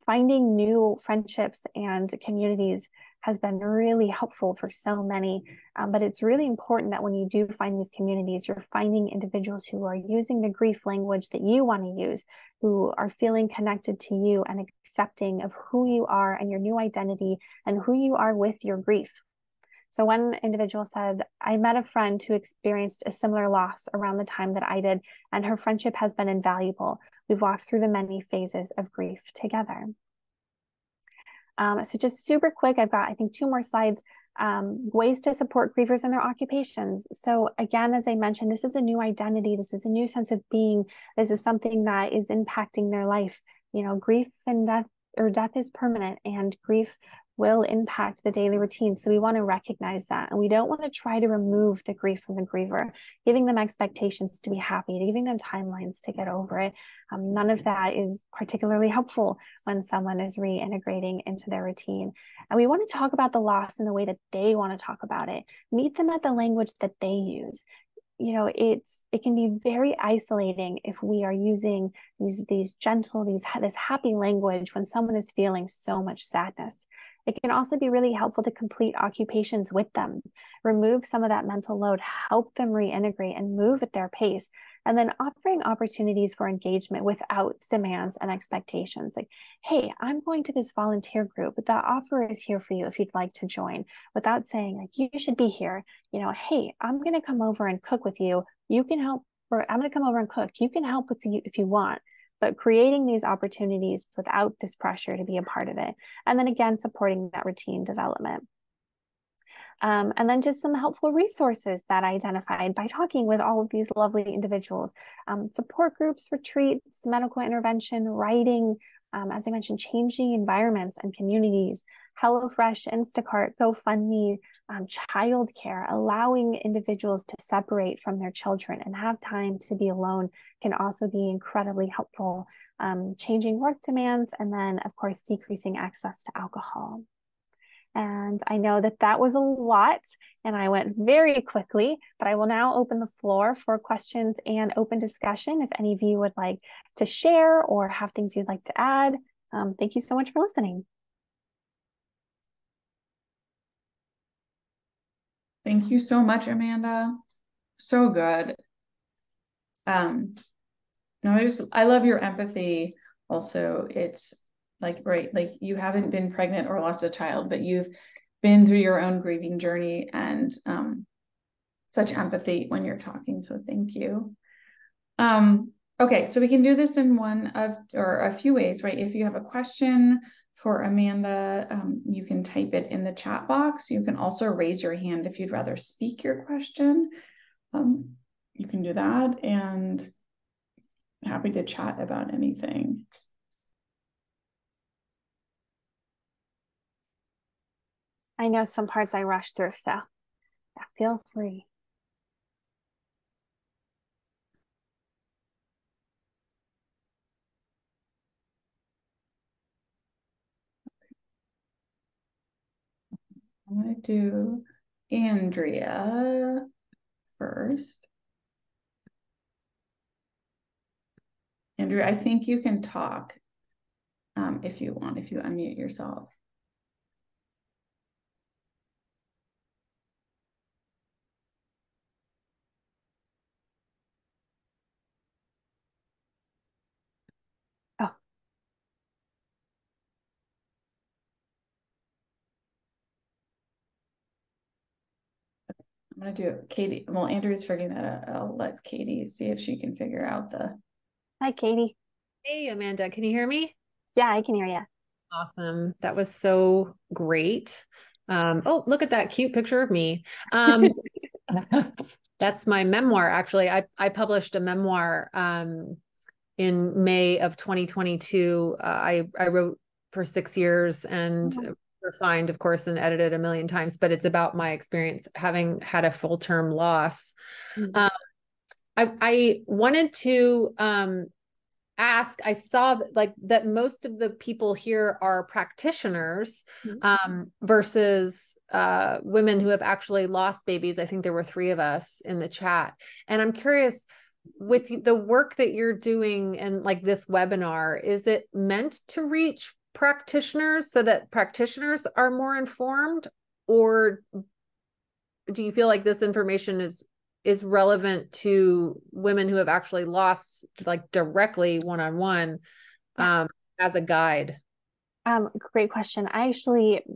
Finding new friendships and communities has been really helpful for so many, but it's really important that when you do find these communities, you're finding individuals who are using the grief language that you want to use, who are feeling connected to you and accepting of who you are and your new identity and who you are with your grief. So one individual said, I met a friend who experienced a similar loss around the time that I did, and her friendship has been invaluable. We've walked through the many phases of grief together. So just super quick, I've got, I think, 2 more slides. Ways to support grievers in their occupations. So again, as I mentioned, this is a new identity. This is a new sense of being. This is something that is impacting their life. You know, grief and death, or death is permanent, and grief will impact the daily routine. So we want to recognize that. And we don't want to try to remove the grief from the griever, giving them expectations to be happy, giving them timelines to get over it. None of that is particularly helpful when someone is reintegrating into their routine. And we want to talk about the loss in the way that they want to talk about it. Meet them at the language that they use. You know, it can be very isolating if we are using these gentle, this happy language when someone is feeling so much sadness. It can also be really helpful to complete occupations with them, remove some of that mental load, help them reintegrate and move at their pace, and then offering opportunities for engagement without demands and expectations. Like, hey, I'm going to this volunteer group, but that offer is here for you if you'd like to join, without saying, like, you should be here. You know, hey, I'm going to come over and cook with you. You can help, or I'm going to come over and cook. You can help with you if you want. But creating these opportunities without this pressure to be a part of it. And then again, supporting that routine development. And then just some helpful resources that I identified by talking with all of these lovely individuals. Support groups, retreats, medical intervention, writing, as I mentioned, changing environments and communities, HelloFresh, Instacart, GoFundMe, childcare, allowing individuals to separate from their children and have time to be alone can also be incredibly helpful. Changing work demands, and then, of course, decreasing access to alcohol. And I know that that was a lot and I went very quickly, but I will now open the floor for questions and open discussion. If any of you would like to share or have things you'd like to add, thank you so much for listening.
Thank you so much, Amanda. So good. No, I love your empathy. Also, it's like, right, like you haven't been pregnant or lost a child, but you've been through your own grieving journey, and such empathy when you're talking. So thank you. Okay, so we can do this in one of, or a few ways, right? If you have a question for Amanda, you can type it in the chat box. You can also raise your hand if you'd rather speak your question. You can do that, and happy to chat about anything.
I know some parts I rushed through, so yeah, feel free.
I'm going to do Andrea first. Andrea, I think you can talk if you want, if you unmute yourself.
Oh.
I'm going to do Katie. Well, Andrea's figuring that out. I'll let Katie see if she can figure out the.
Hi, Katie.
Hey, Amanda, can you hear me?
Yeah, I can hear you.
Awesome. That was so great. Oh, look at that cute picture of me. That's my memoir. Actually, I published a memoir in May of 2022. I wrote for 6 years and refined, of course, and edited a million times, but it's about my experience having had a full-term loss. Mm-hmm. I wanted to ask, I saw that most of the people here are practitioners versus women who have actually lost babies. I think there were 3 of us in the chat. And I'm curious, with the work that you're doing and like this webinar, is it meant to reach practitioners so that practitioners are more informed? Or do you feel like this information is relevant to women who have actually lost, like directly one-on-one, as a guide?
Great question.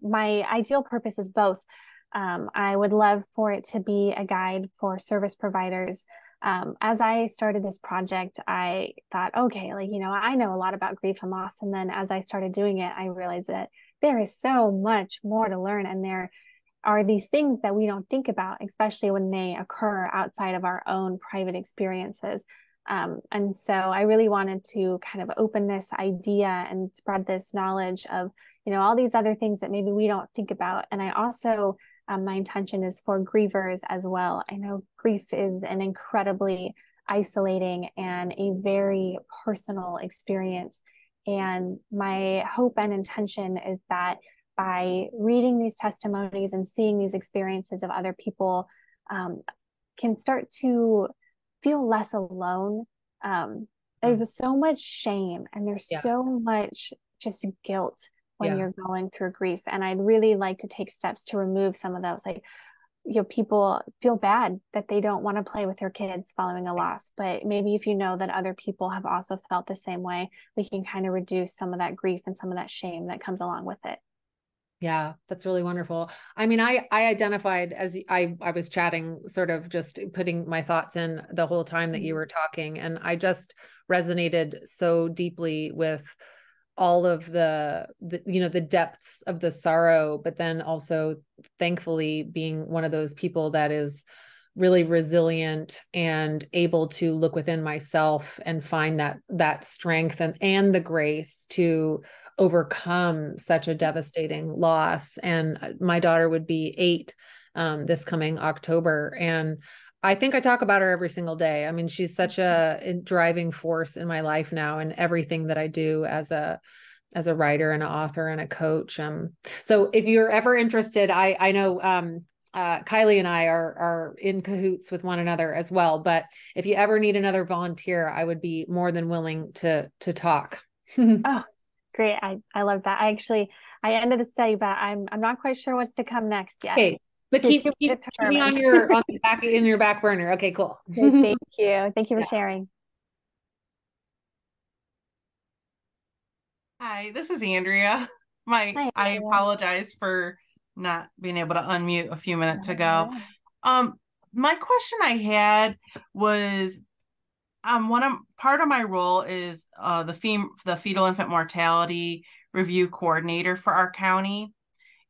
My ideal purpose is both. I would love for it to be a guide for service providers. As I started this project, I thought, okay, I know a lot about grief and loss. And then as I started doing it, I realized that there is so much more to learn. And there are these things that we don't think about, especially when they occur outside of our own private experiences. And so I really wanted to kind of open this idea and spread this knowledge of, all these other things that maybe we don't think about. And I also, my intention is for grievers as well. I know grief is an incredibly isolating and a very personal experience. And my hope and intention is that by reading these testimonies and seeing these experiences of other people, can start to feel less alone. There's so much shame and there's so much just guilt when you're going through grief. And I'd really like to take steps to remove some of those. Like, people feel bad that they don't want to play with their kids following a loss, but maybe if you know that other people have also felt the same way, we can kind of reduce some of that grief and some of that shame that comes along with it.
Yeah, that's really wonderful. I mean, I identified as I was chatting, sort of just putting my thoughts in the whole time that you were talking. And I just resonated so deeply with all of the depths of the sorrow, but then also thankfully being one of those people that is really resilient and able to look within myself and find that strength and the grace to overcome such a devastating loss. And my daughter would be 8 this coming October. And I think I talk about her every single day. I mean, she's such a driving force in my life now and everything that I do as a writer and an author and a coach. So if you're ever interested, I know Kylie and I are in cahoots with one another as well. But if you ever need another volunteer, I would be more than willing to talk.
Oh, great. I love that. I ended the study, but I'm not quite sure what's to come next yet.
Okay. But keep me on the back in your back burner. Okay, cool.
Thank you. Thank you for sharing.
Hi, this is Andrea.
Hi,
I
Andrea.
apologize for not being able to unmute a few minutes ago. My question I had was, part of my role is the fetal infant mortality review coordinator for our county,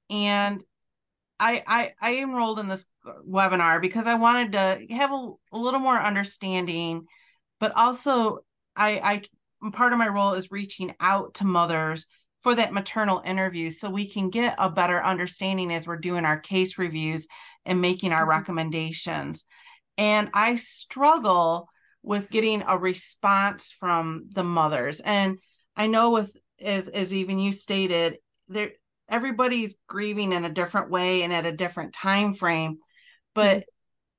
and I enrolled in this webinar because I wanted to have a little more understanding, but also part of my role is reaching out to mothers for that maternal interview so we can get a better understanding as we're doing our case reviews and making our recommendations. And I struggle with getting a response from the mothers. And I know as even you stated, everybody's grieving in a different way and at a different time frame, but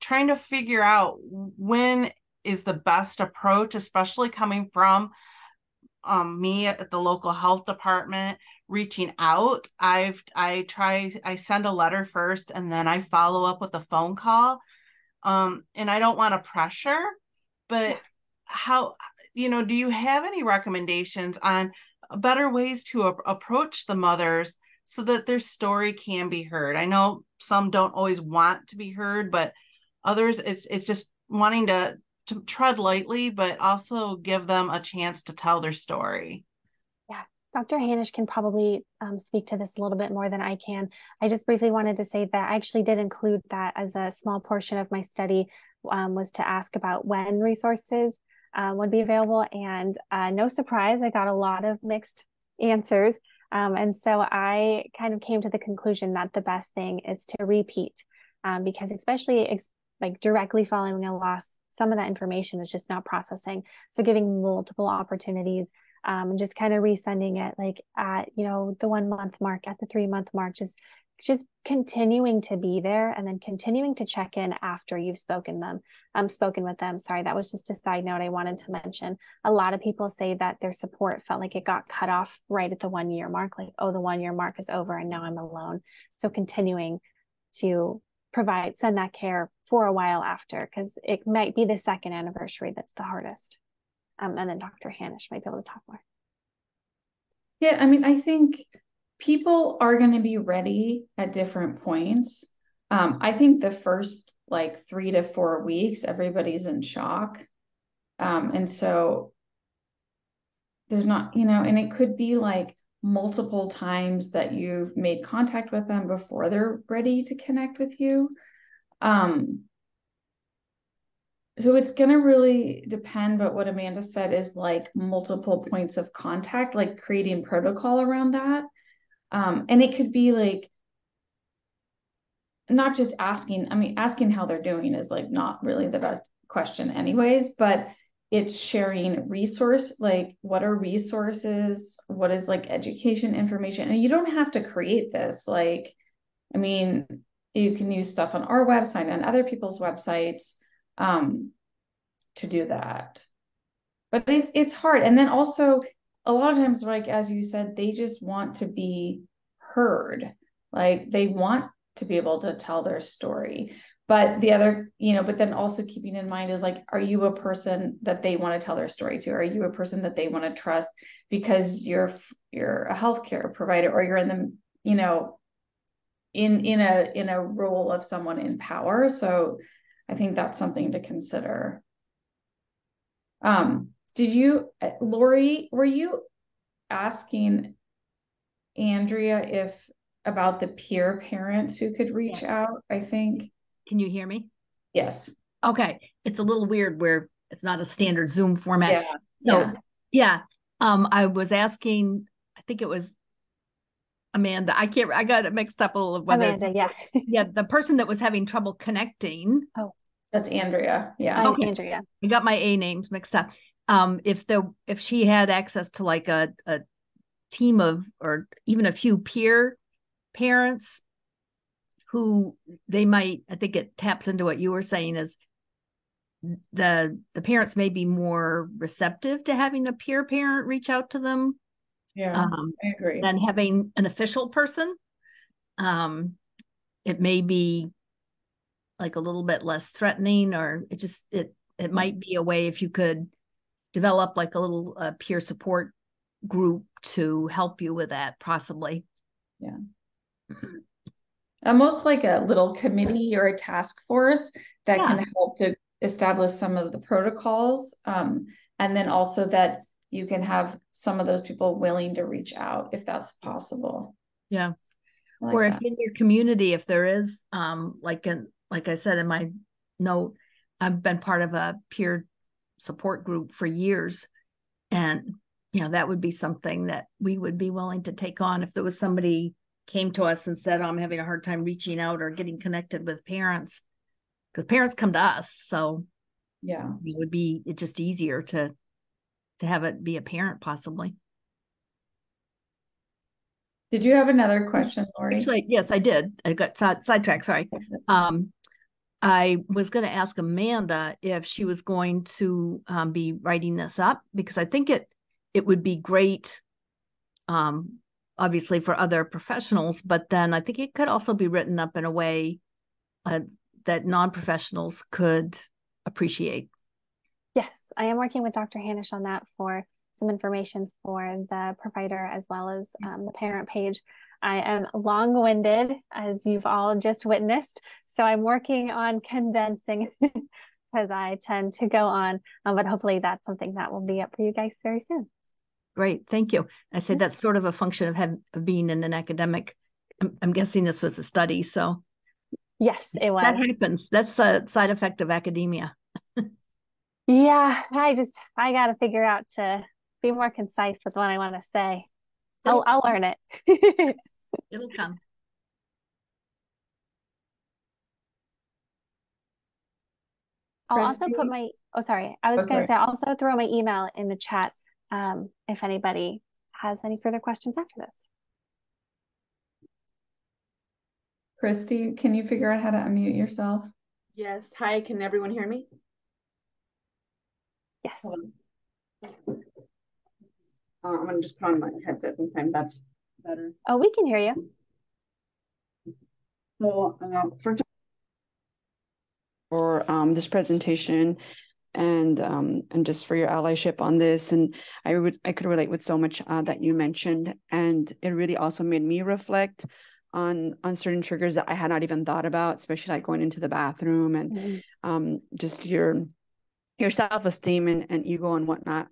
trying to figure out when is the best approach, especially coming from me at the local health department, reaching out. I send a letter first and then I follow up with a phone call. And I don't want to pressure, but how, do you have any recommendations on better ways to approach the mothers so that their story can be heard? I know some don't always want to be heard, but others, it's just wanting to tread lightly, but also give them a chance to tell their story.
Yeah, Dr. Hanisch can probably speak to this a little bit more than I can. I just briefly wanted to say that I actually did include that as a small portion of my study, was to ask about when resources would be available. And no surprise, I got a lot of mixed answers. And so I kind of came to the conclusion that the best thing is to repeat, because especially like directly following a loss, some of that information is just not processing. So giving multiple opportunities, and just kind of resending it like at, the 1 month mark, at the 3 month mark, just continuing to be there and then continuing to check in after you've spoken with them. Sorry, that was just a side note I wanted to mention. A lot of people say that their support felt like it got cut off right at the 1 year mark, like, oh, the 1 year mark is over and now I'm alone. So continuing to send that care for a while after, because it might be the second anniversary that's the hardest. And then Dr. Hanisch might be able to talk more.
Yeah, I mean, I think people are going to be ready at different points. I think the first 3 to 4 weeks, everybody's in shock. And so there's not, and it could be like multiple times that you've made contact with them before they're ready to connect with you. So it's going to really depend, but what Amanda said is like multiple points of contact, like creating protocol around that. And it could be like, not just asking, I mean, asking how they're doing is like not really the best question anyways, but it's sharing resource, like what are resources? What is like education information? And you don't have to create this. Like, I mean, you can use stuff on our website and other people's websites to do that. But it's hard. And then also a lot of times, like, as you said, they just want to be heard. Like they want to be able to tell their story. But the other, but then also keeping in mind is like, are you a person that they want to tell their story to? Are you a person that they want to trust because you're a healthcare provider, or you're in the, in a role of someone in power? So I think that's something to consider. Did you, Lori, were you asking Andrea about the peer parents who could reach out, I think?
Can you hear me?
Yes.
Okay. It's a little weird where it's not a standard Zoom format. I was asking, I think it was Amanda. I got it mixed up a little.
Amanda,
yeah. The person that was having trouble connecting.
Oh,
that's Andrea. Yeah.
I'm Andrea.
I got my A names mixed up. If she had access to like a team of, or even a few peer parents who they might, I think it taps into what you were saying, is the parents may be more receptive to having a peer parent reach out to them.
Yeah, I agree.
Than having an official person. It may be like a little bit less threatening, or it might be a way if you could develop like a little peer support group to help you with that, possibly.
Yeah. Almost like a little committee or a task force that can help to establish some of the protocols. And then also that you can have some of those people willing to reach out if that's possible.
Yeah. Or if in your community, if there is, like I said in my note, I've been part of a peer support group for years. And, that would be something that we would be willing to take on if there was somebody came to us and said, I'm having a hard time reaching out or getting connected with parents, because parents come to us. So it would be just easier to have it be a parent, possibly.
Did you have another question, Lori?
Yes, I did. I got sidetracked. Sorry. I was going to ask Amanda if she was going to be writing this up, because I think it would be great, obviously for other professionals, but then I think it could also be written up in a way that non-professionals could appreciate.
Yes, I am working with Dr. Hanish on that for some information for the provider as well as the parent page. I am long-winded, as you've all just witnessed, so I'm working on condensing because I tend to go on, but hopefully that's something that will be up for you guys very soon.
Great, thank you. I say that's sort of a function of being in an academic. I'm guessing this was a study, so.
Yes, it was.
That happens. That's a side effect of academia.
Yeah, I got to figure out to be more concise with what I want to say. I'll learn it.
It'll come.
I'll also put my, I was going to say, I'll also throw my email in the chat if anybody has any further questions after this.
Christy, can you figure out how to unmute yourself?
Yes. Hi, can everyone hear me?
Yes.
I'm going to just put on my headset. Sometimes that's better.
Oh, we can hear you.
So for this presentation and just for your allyship on this, and I could relate with so much that you mentioned, and it really also made me reflect on certain triggers that I had not even thought about, especially like going into the bathroom and just your self-esteem and ego and whatnot.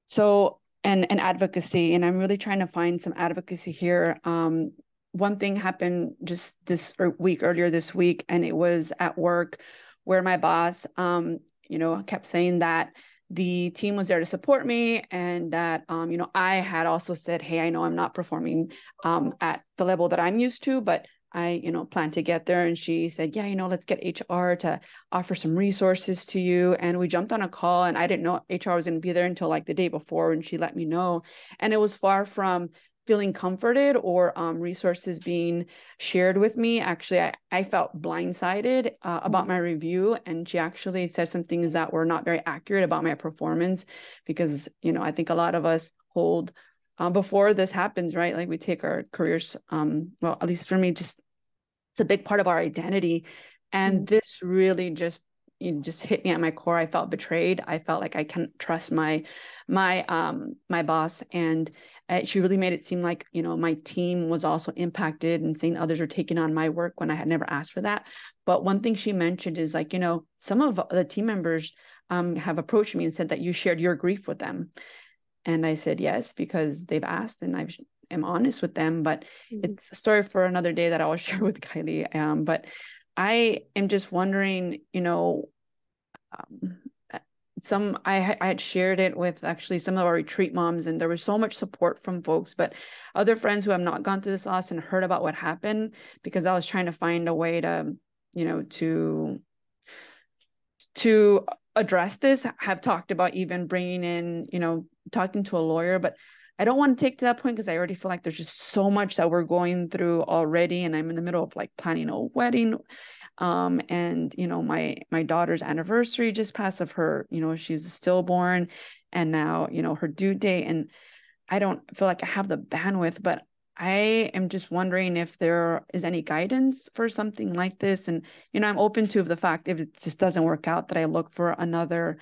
So and advocacy. And I'm really trying to find some advocacy here. One thing happened just this week, earlier this week, and it was at work where my boss, kept saying that the team was there to support me, and that, I had also said, hey, I know I'm not performing at the level that I'm used to, but I, plan to get there. And she said, yeah, let's get HR to offer some resources to you. And we jumped on a call, and I didn't know HR was going to be there until like the day before, and she let me know. And it was far from feeling comforted or resources being shared with me. Actually, I felt blindsided about my review. And she actually said some things that were not very accurate about my performance, because, I think a lot of us hold before this happens, right? Like we take our careers, well, at least for me, just it's a big part of our identity. And this really just hit me at my core. I felt betrayed. I felt like I can't trust my boss. And she really made it seem like, my team was also impacted, and saying others are taking on my work when I had never asked for that. But one thing she mentioned is like, some of the team members have approached me and said that you shared your grief with them. And I said yes, because they've asked, and I am honest with them. But it's a story for another day that I will share with Kylie. But I am just wondering, I had shared it with actually some of our retreat moms, and there was so much support from folks. But other friends who have not gone through this loss and heard about what happened, because I was trying to find a way to, to address this, have talked about even bringing in, talking to a lawyer. But I don't want to take to that point, because I already feel like there's just so much that we're going through already, and I'm in the middle of like planning a wedding. And my daughter's anniversary just passed of her, she's stillborn, and now, her due date, and I don't feel like I have the bandwidth. But I am just wondering if there is any guidance for something like this. And, I'm open to the fact if it just doesn't work out, that I look for another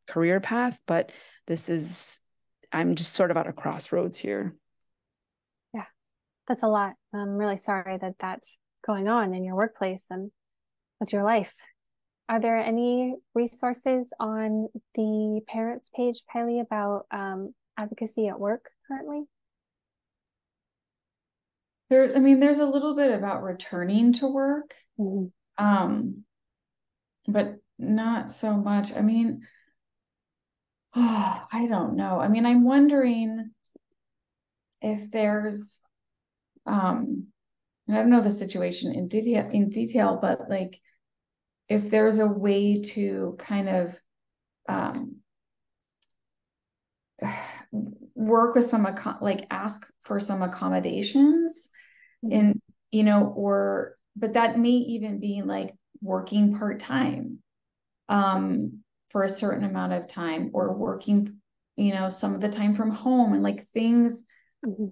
career path. But I'm just sort of at a crossroads here.
Yeah, that's a lot. I'm really sorry that that's going on in your workplace and with your life. Are there any resources on the parents page, Kylie, about advocacy at work currently?
There's a little bit about returning to work, but not so much. I don't know. I'm wondering if there's, and I don't know the situation in detail, but like, if there's a way to kind of work with some ask for some accommodations in, but that may even be like working part-time for a certain amount of time, or working, some of the time from home, and like things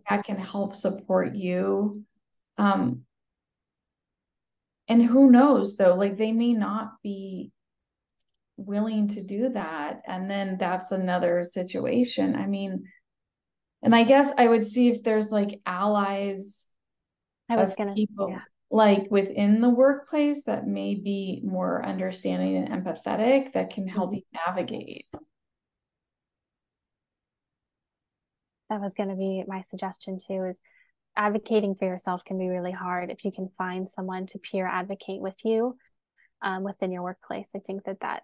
that can help support you. And who knows though, like they may not be willing to do that. And then that's another situation. And I guess I would see if there's like allies of people like within the workplace that may be more understanding and empathetic, that can help you navigate.
That was going to be my suggestion too, is advocating for yourself can be really hard. If you can find someone to peer advocate with you within your workplace, I think that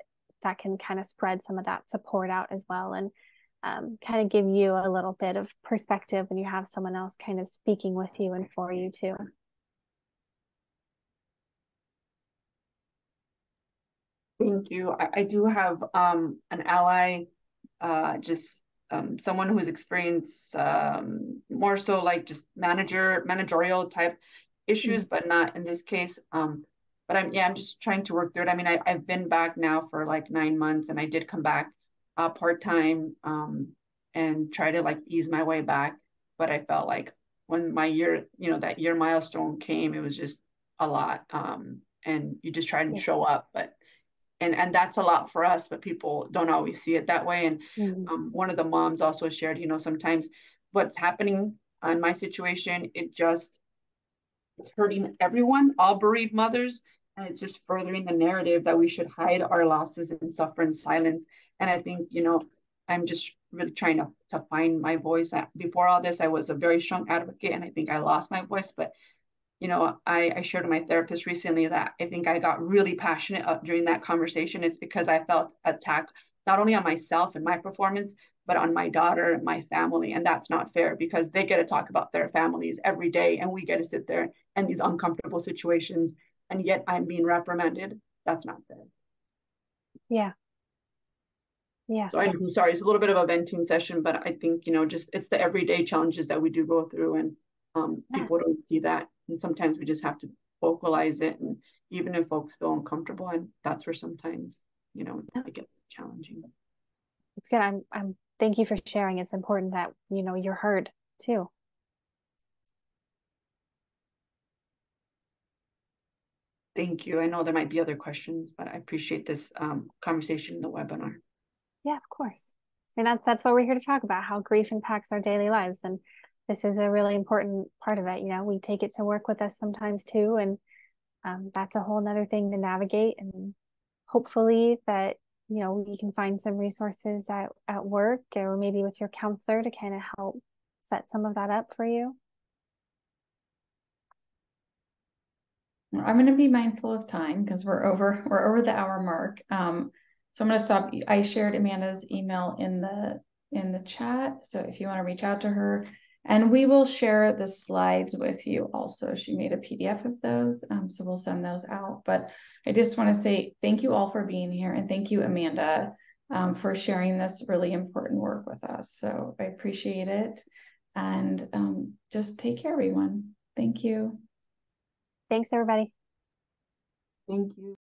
can kind of spread some of that support out as well, and kind of give you a little bit of perspective when you have someone else kind of speaking with you and for you too.
Thank you. I do have an ally, just someone who's experienced more so like just managerial type issues, but not in this case. But I'm just trying to work through it. I've been back now for like 9 months, and I did come back part-time and try to like ease my way back. But I felt like when my year, that year milestone came, it was just a lot. And you just try to show up, but and that's a lot for us, but people don't always see it that way. And one of the moms also shared, sometimes what's happening in my situation, it's hurting everyone, all bereaved mothers, and it's just furthering the narrative that we should hide our losses and suffer in silence. And I think, I'm just really trying to find my voice. Before all this, I was a very strong advocate, and I think I lost my voice. But I shared with my therapist recently that I think I got really passionate during that conversation. It's because I felt attacked not only on myself and my performance, but on my daughter and my family. And that's not fair, because they get to talk about their families every day, and we get to sit there in these uncomfortable situations, and yet I'm being reprimanded. That's not fair.
Yeah. Yeah.
So I'm sorry, it's a little bit of a venting session, but I think, just it's the everyday challenges that we do go through, and people don't see that. And sometimes we just have to vocalize it. And even if folks feel uncomfortable, and that's where sometimes, it gets challenging.
It's good. I'm thank you for sharing. It's important that, you're heard too.
Thank you. I know there might be other questions, but I appreciate this conversation in the webinar.
Yeah, of course. And that's what we're here to talk about, how grief impacts our daily lives. And this is a really important part of it. We take it to work with us sometimes too. And that's a whole nother thing to navigate. And hopefully that, you can find some resources at work or maybe with your counselor to kind of help set some of that up for you.
I'm going to be mindful of time because we're over the hour mark. So I'm going to stop. I shared Amanda's email in the chat. So if you want to reach out to her, and we will share the slides with you also. She made a PDF of those. So we'll send those out. But I just want to say thank you all for being here. And thank you, Amanda, for sharing this really important work with us. So I appreciate it. And just take care, everyone. Thank you.
Thanks, everybody.
Thank you.